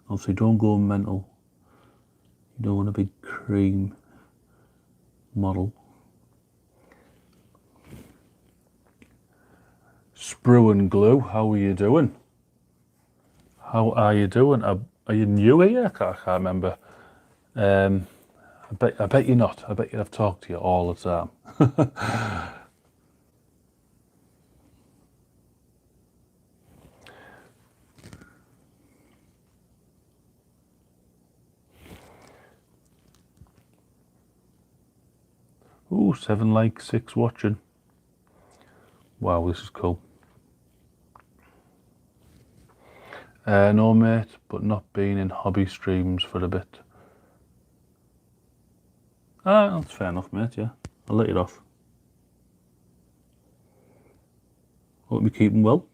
Obviously, don't go mental. You don't want a big cream model. Sprue and Glue, how are you doing? How are you doing? Are you new here? I can't remember. I bet you're not. I bet you I've talked to you all the time. Ooh, 7 likes, 6 watching. Wow, this is cool. No mate, but not been in hobby streams for a bit. Ah, that's fair enough, mate, yeah. I'll let it off. Hope you're keeping well.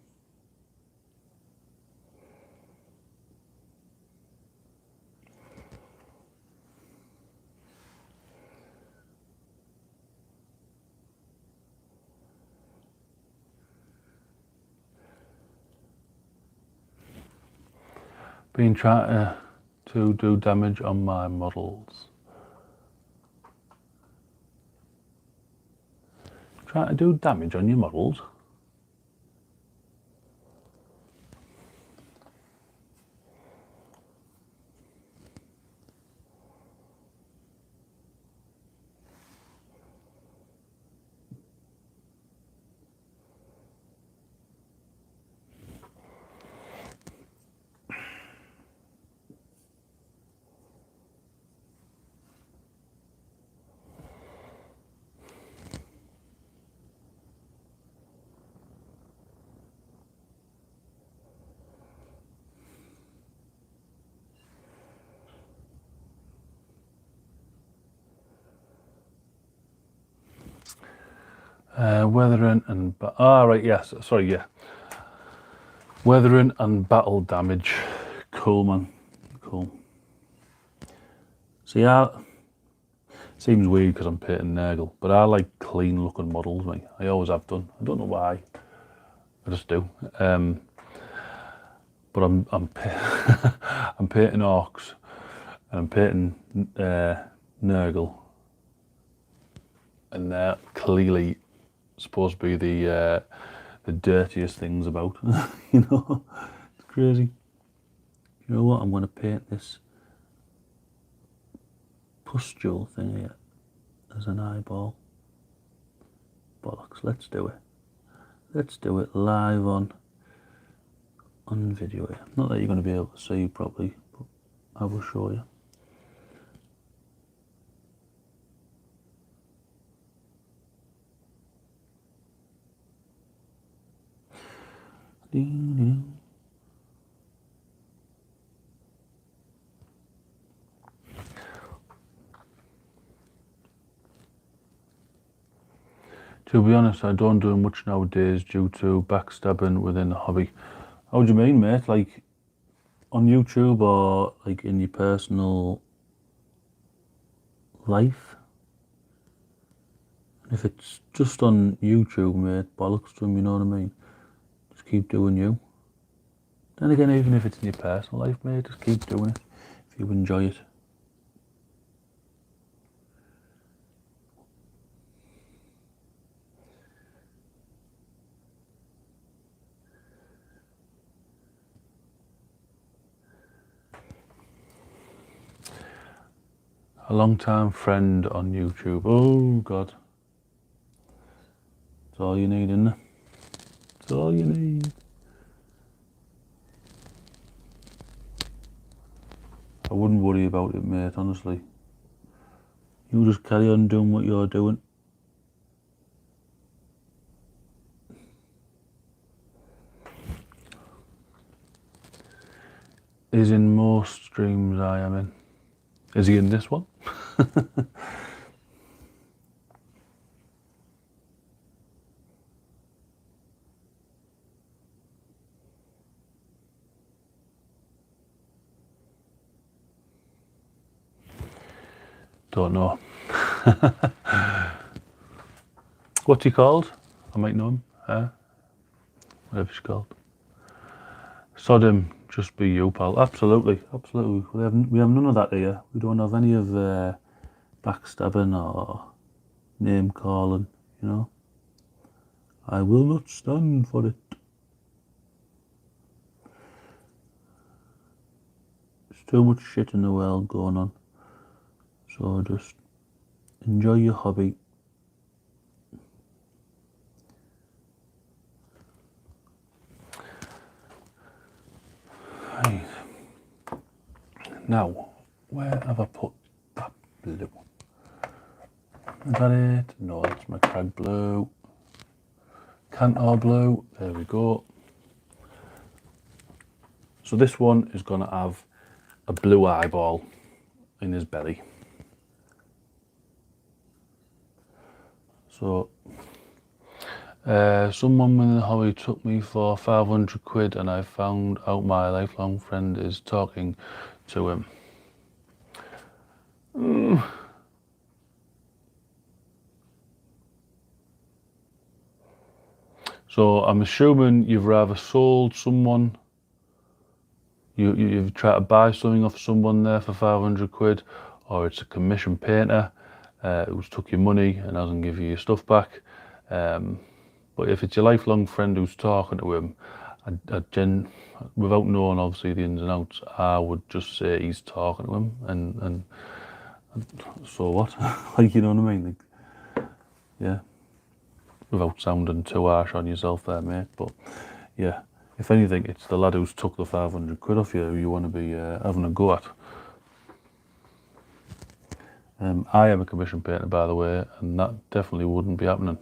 Been trying to do damage on my models. Trying to do damage on your models? Weathering and... right, yes, sorry, yeah. Weathering and battle damage. Cool, man. Cool. See, seems weird because I'm painting Nurgle, but I like clean looking models, mate. I always have done. I don't know why. I just do. But I'm I'm painting orcs, and I'm painting Nurgle, and they're clearly supposed to be the dirtiest things about. You know, it's crazy. You know what? I'm going to paint this pustule thing here as an eyeball. Bollocks! Let's do it. Let's do it live on video here. Not that you're going to be able to see properly, but I will show you. To be honest, I don't do much nowadays due to backstabbing within the hobby. How do you mean, mate? Like on YouTube or like in your personal life? If it's just on YouTube, mate, bollocks to them, you know what I mean? Just keep doing you. Then again, even if it's in your personal life, mate, just keep doing it if you enjoy it. A long-time friend on YouTube. Oh, God. That's all you need, isn't it? That's all you need. I wouldn't worry about it, mate, honestly. You just carry on doing what you're doing. Is in most streams I am in. Is he in this one? Don't know. What's he called? I might know him. Whatever he's called. Sodom, just be you, pal. Absolutely, absolutely. We have none of that here. We don't have any of backstabbing or name calling, you know. I will not stand for it. There's too much shit in the world going on. So just enjoy your hobby. Right. Now, where have I put that blue? Is that it? No, that's my Crag blue. Cantor blue, there we go. So this one is going to have a blue eyeball in his belly. So someone in the hobby took me for 500 quid and I found out my lifelong friend is talking to him. So I'm assuming you've rather sold someone, you've tried to buy something off someone there for 500 quid, or it's a commission painter who's took your money and hasn't give you your stuff back. But if it's your lifelong friend who's talking to him, without knowing obviously the ins and outs, I would just say he's talking to him, and so what? Like, you know what I mean? Like, yeah. Without sounding too harsh on yourself there, mate. But yeah, if anything, it's the lad who's took the 500 quid off you who you want to be having a go at. I am a commission painter, by the way, and that definitely wouldn't be happening.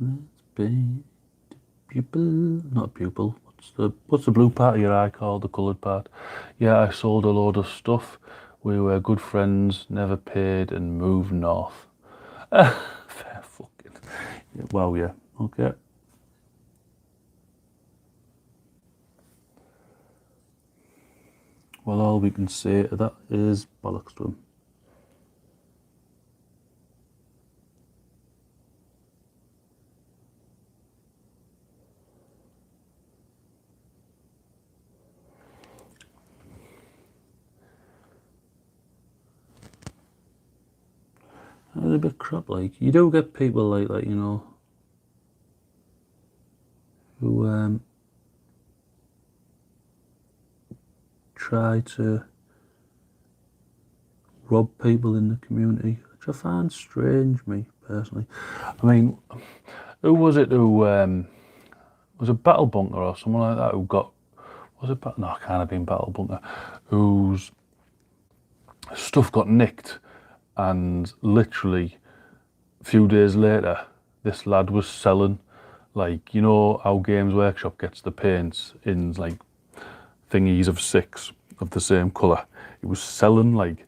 Let's be pupil, not a pupil. What's the blue part of your eye called? The coloured part? Yeah, I sold a load of stuff. We were good friends, never paid, and moved north. Fair fucking. Yeah, well, yeah. Okay. Well, all we can say to that is bollocks to him. It's a bit crap, like. You do get people like that, you know, who try to rob people in the community, which I find strange, me, personally. I mean, who was it who, was it Battle Bunker or someone like that who got, was it, no, it can't have been Battle Bunker, whose stuff got nicked, and literally a few days later, this lad was selling, like, you know how Games Workshop gets the paints in like thingies of 6 of the same colour. He was selling like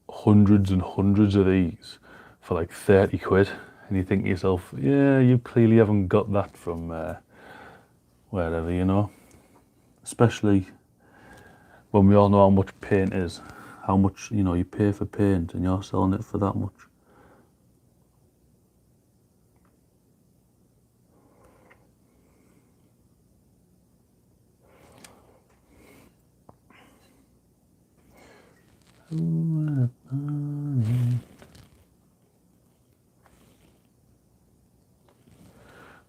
hundreds and hundreds of these for like 30 quid. And you think to yourself, yeah, you clearly haven't got that from wherever, you know. Especially when we all know how much paint is, how much, you know, you pay for paint and you're selling it for that much.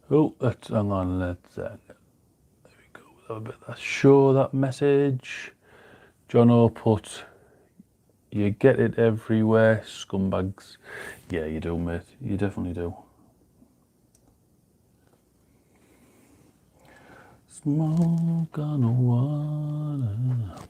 Oh, let's hang on. Let's there we go. Have a bit of that. Show that message. John O put, you get it everywhere, scumbags. Yeah, you do, mate. You definitely do. Smoke on the water.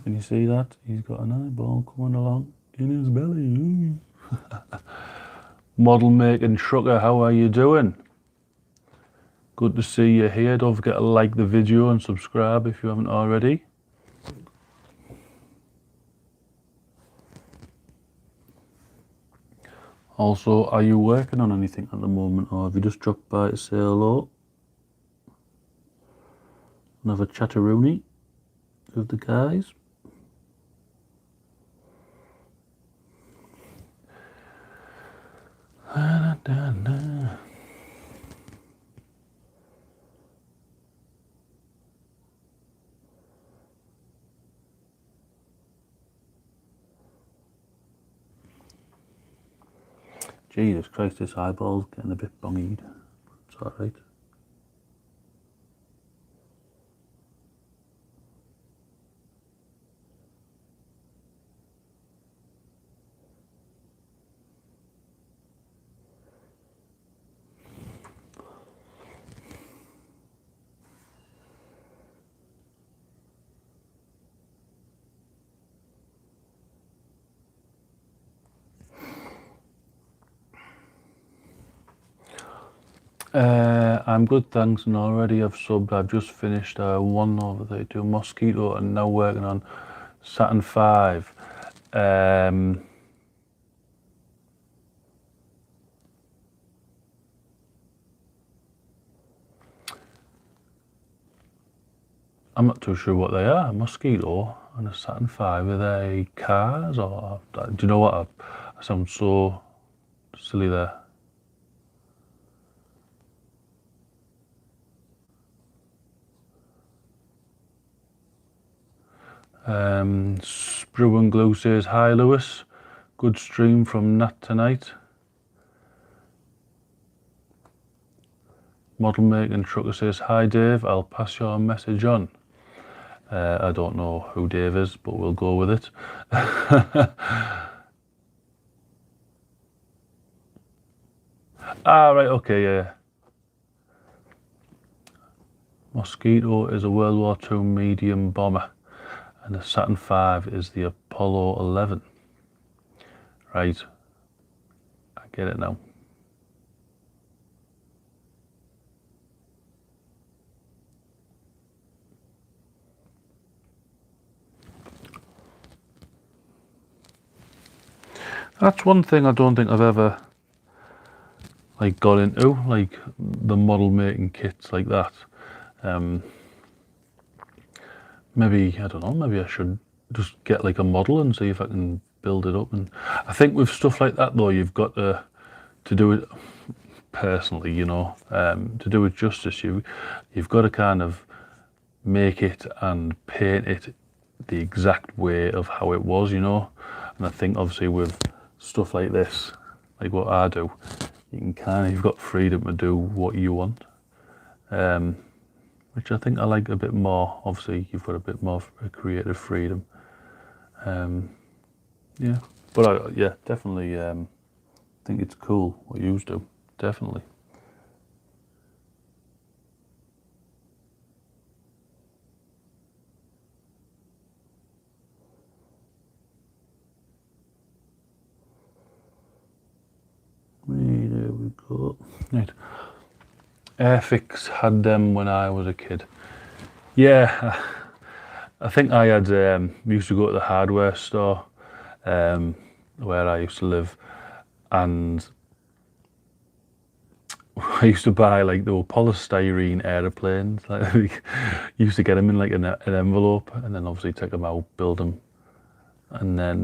Can you see that? He's got an eyeball coming along in his belly. Model making trucker, how are you doing? Good to see you here. Don't forget to like the video and subscribe if you haven't already. Also, are you working on anything at the moment, or have you just dropped by to say hello and have a chatteroony with the guys? Jesus Christ, this eyeball's getting a bit bongied. It's alright. I'm good, thanks, and already I've subbed. I've just finished 1 over 32 Mosquito and now working on Saturn 5. I'm not too sure what they are. A Mosquito and a Saturn 5. Are they cars, or do you know what? I sound so silly there. Sprue and Glue says, hi Lewis, good stream from Nat tonight. Model making trucker says, hi Dave, I'll pass your message on. I don't know who Dave is, but we'll go with it. Ah, right, okay, yeah. Mosquito is a World War II medium bomber, and the Saturn V is the Apollo 11. Right, I get it now. That's one thing I don't think I've ever like got into, like the model making kits like that. Maybe, I don't know, maybe I should just get like a model and see if I can build it up. And I think with stuff like that though, you've got to do it personally, you know, to do it justice, you've got to kind of make it and paint it the exact way of how it was, you know. And I think obviously with stuff like this, like what I do, you can kind of, you've got freedom to do what you want, which I think I like a bit more. Obviously you've got a bit more creative freedom, yeah, but yeah, definitely think it's cool what you do, definitely. There we go. Right. Airfix had them when I was a kid. Yeah, I think I had used to go to the hardware store where I used to live, and I used to buy like the polystyrene aeroplanes. Like used to get them in like an envelope, and then obviously take them out, build them, and then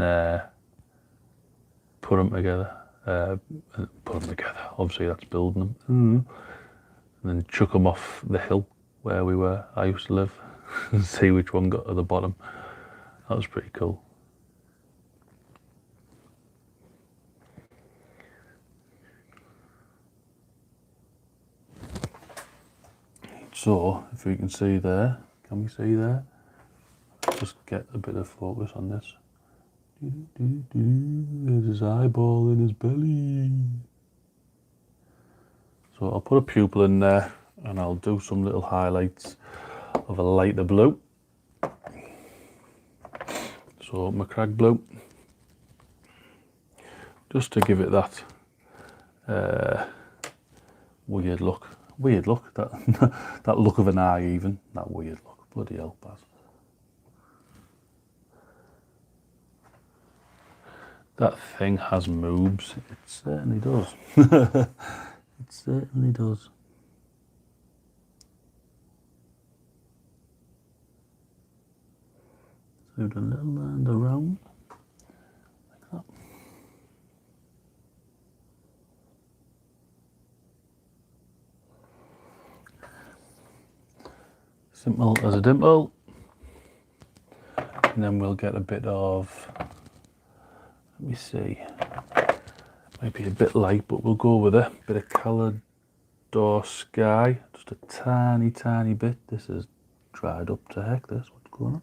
put them together. Obviously, that's building them, and then chuck them off the hill where I used to live, and see which one got to the bottom. That was pretty cool. So, if we can see there, can we see there? Let's just get a bit of focus on this. There's his eyeball in his belly. So I'll put a pupil in there, and I'll do some little highlights of a lighter blue. So my crag blue, just to give it that weird look, that that look of an eye, even that weird look. Bloody hell, Baz. That thing has moves. It certainly does. It certainly does. So the little land around like that. Simple as a dimple. And then we'll get a bit of, let me see, might be a bit light, but we'll go with a bit of coloured door sky, just a tiny bit. This is dried up to heck, this, what's going on?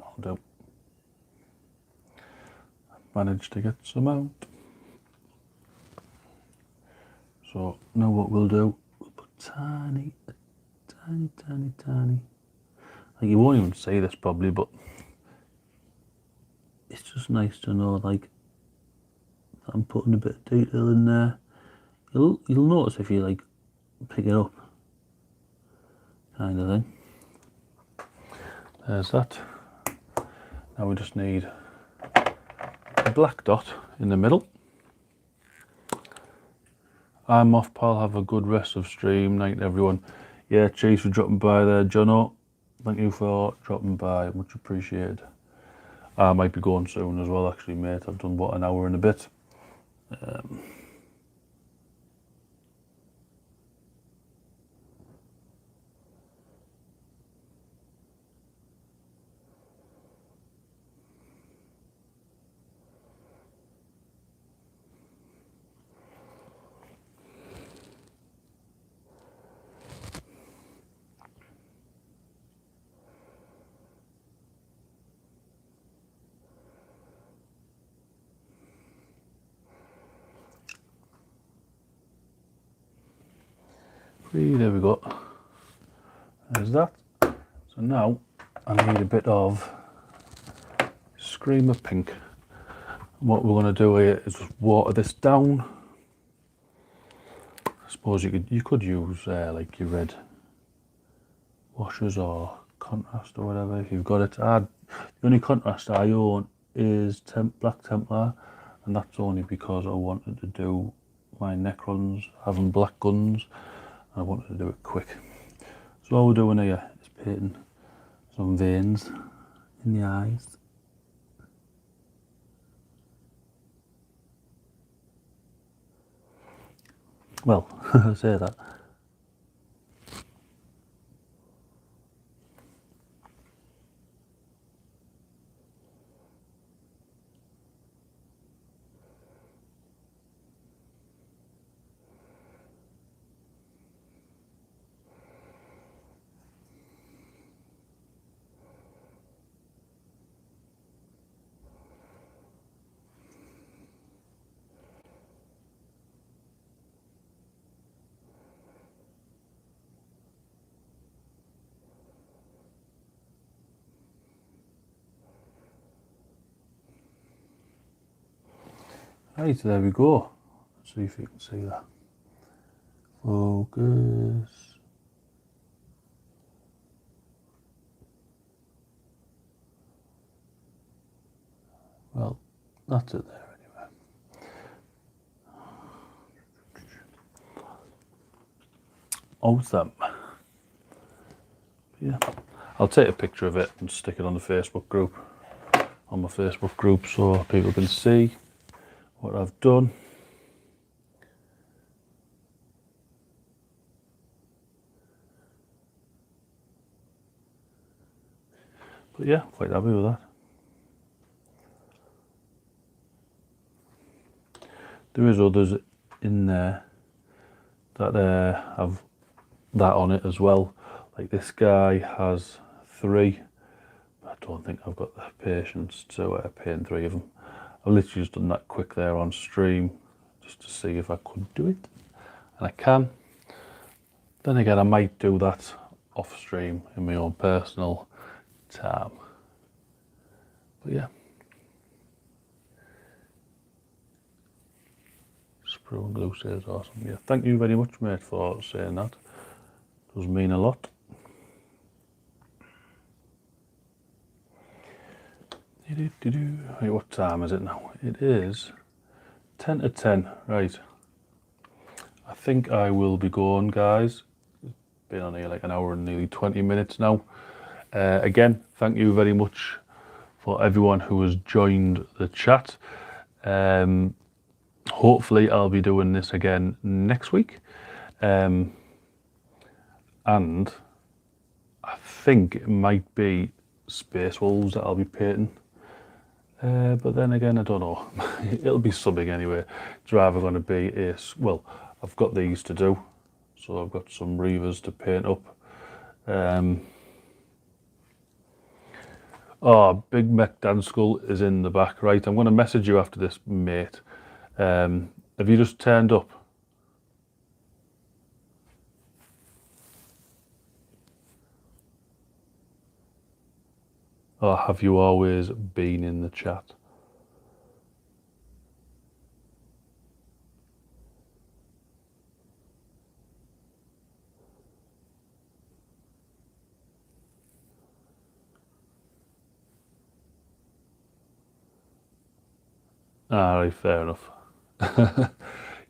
I'll do. Managed to get some out. So now what we'll do, we'll put tiny, like you won't even see this probably, but it's just nice to know like I'm putting a bit of detail in there. You'll notice if you like pick it up, kind of thing. There's that. Now we just need a black dot in the middle. I'm off, pal. Have a good rest of stream. Night, everyone. Yeah, cheers for dropping by there, Jono. Thank you for dropping by. Much appreciated. I might be going soon as well, actually, mate. I've done, what, an hour and a bit. There we go. There's that. So now I need a bit of Screamer Pink. And what we're going to do here is just water this down. I suppose you could use like your red washes or contrast or whatever if you've got it. The only contrast I own is Black Templar, and that's only because I wanted to do my neck runs having black guns and I wanted to do it quick. So all we're doing here is painting some veins in the eyes. Well, I say that. Right, there we go. Let's see if you can see that. Focus. Well, that's it there anyway. Awesome. Yeah, I'll take a picture of it and stick it on the Facebook group, on my Facebook group, so people can see what I've done. But yeah, quite happy with that. There is others in there that have that on it as well. Like this guy has 3. I don't think I've got the patience to paint 3 of them. I've literally just done that quick there on stream just to see if I could do it, and I can. Then again, I might do that off stream in my own personal time. But yeah, Sprue and Glue says awesome. Yeah, thank you very much, mate, for saying that. It does mean a lot. Right, what time is it now? It is 10 to 10. Right. I think I will be going, guys. It's been on here like an hour and nearly 20 minutes now. Again, thank you very much for everyone who has joined the chat. Hopefully I'll be doing this again next week. And I think it might be Space Wolves that I'll be painting. But then again, I don't know. It'll be something anyway. It's rather going to be well, I've got these to do. So I've got some Reavers to paint up. Big Mech Dan Skull is in the back. Right, I'm going to message you after this, mate. Have you just turned up? Or have you always been in the chat? Right, fair enough.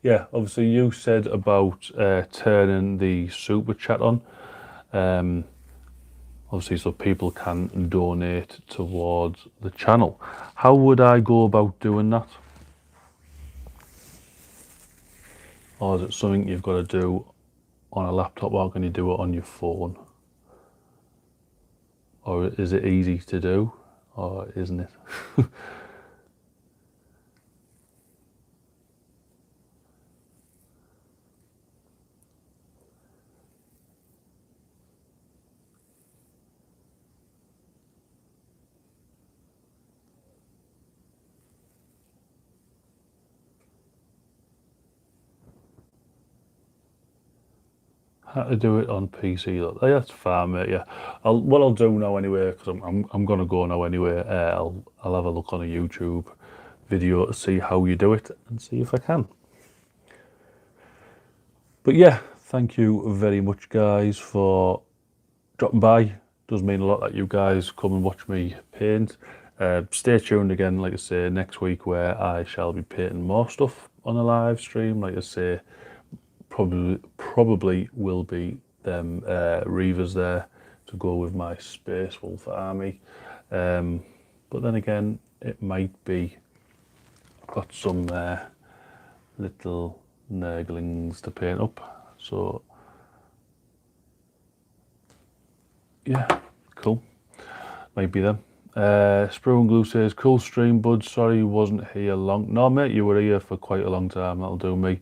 Yeah, obviously you said about turning the super chat on. Obviously so people can donate towards the channel. How would I go about doing that? Or is it something you've got to do on a laptop, or can you do it on your phone? Or is it easy to do, or isn't it? how to do it on PC. Look, that's fine, mate. Yeah, what I'll do now anyway, because I'm gonna go now anyway. I'll have a look on a YouTube video to see how you do it and see if I can. But yeah, thank you very much, guys, for dropping by. It does mean a lot that you guys come and watch me paint. Stay tuned again, like I say, next week where I shall be painting more stuff on a live stream. Like I say, probably will be them Reavers there to go with my Space Wolf army. But then again, it might be got some little nurglings to paint up. So yeah, cool. Might be them. Sprue and Glue says, cool stream, bud. Sorry you wasn't here long. No, mate, you were here for quite a long time. That'll do me.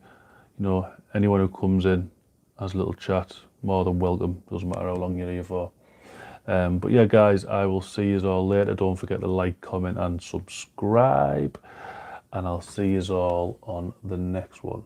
You know, anyone who comes in, has a little chat, more than welcome. Doesn't matter how long you're here for. But yeah, guys, I will see you all later. Don't forget to like, comment, and subscribe. And I'll see you all on the next one.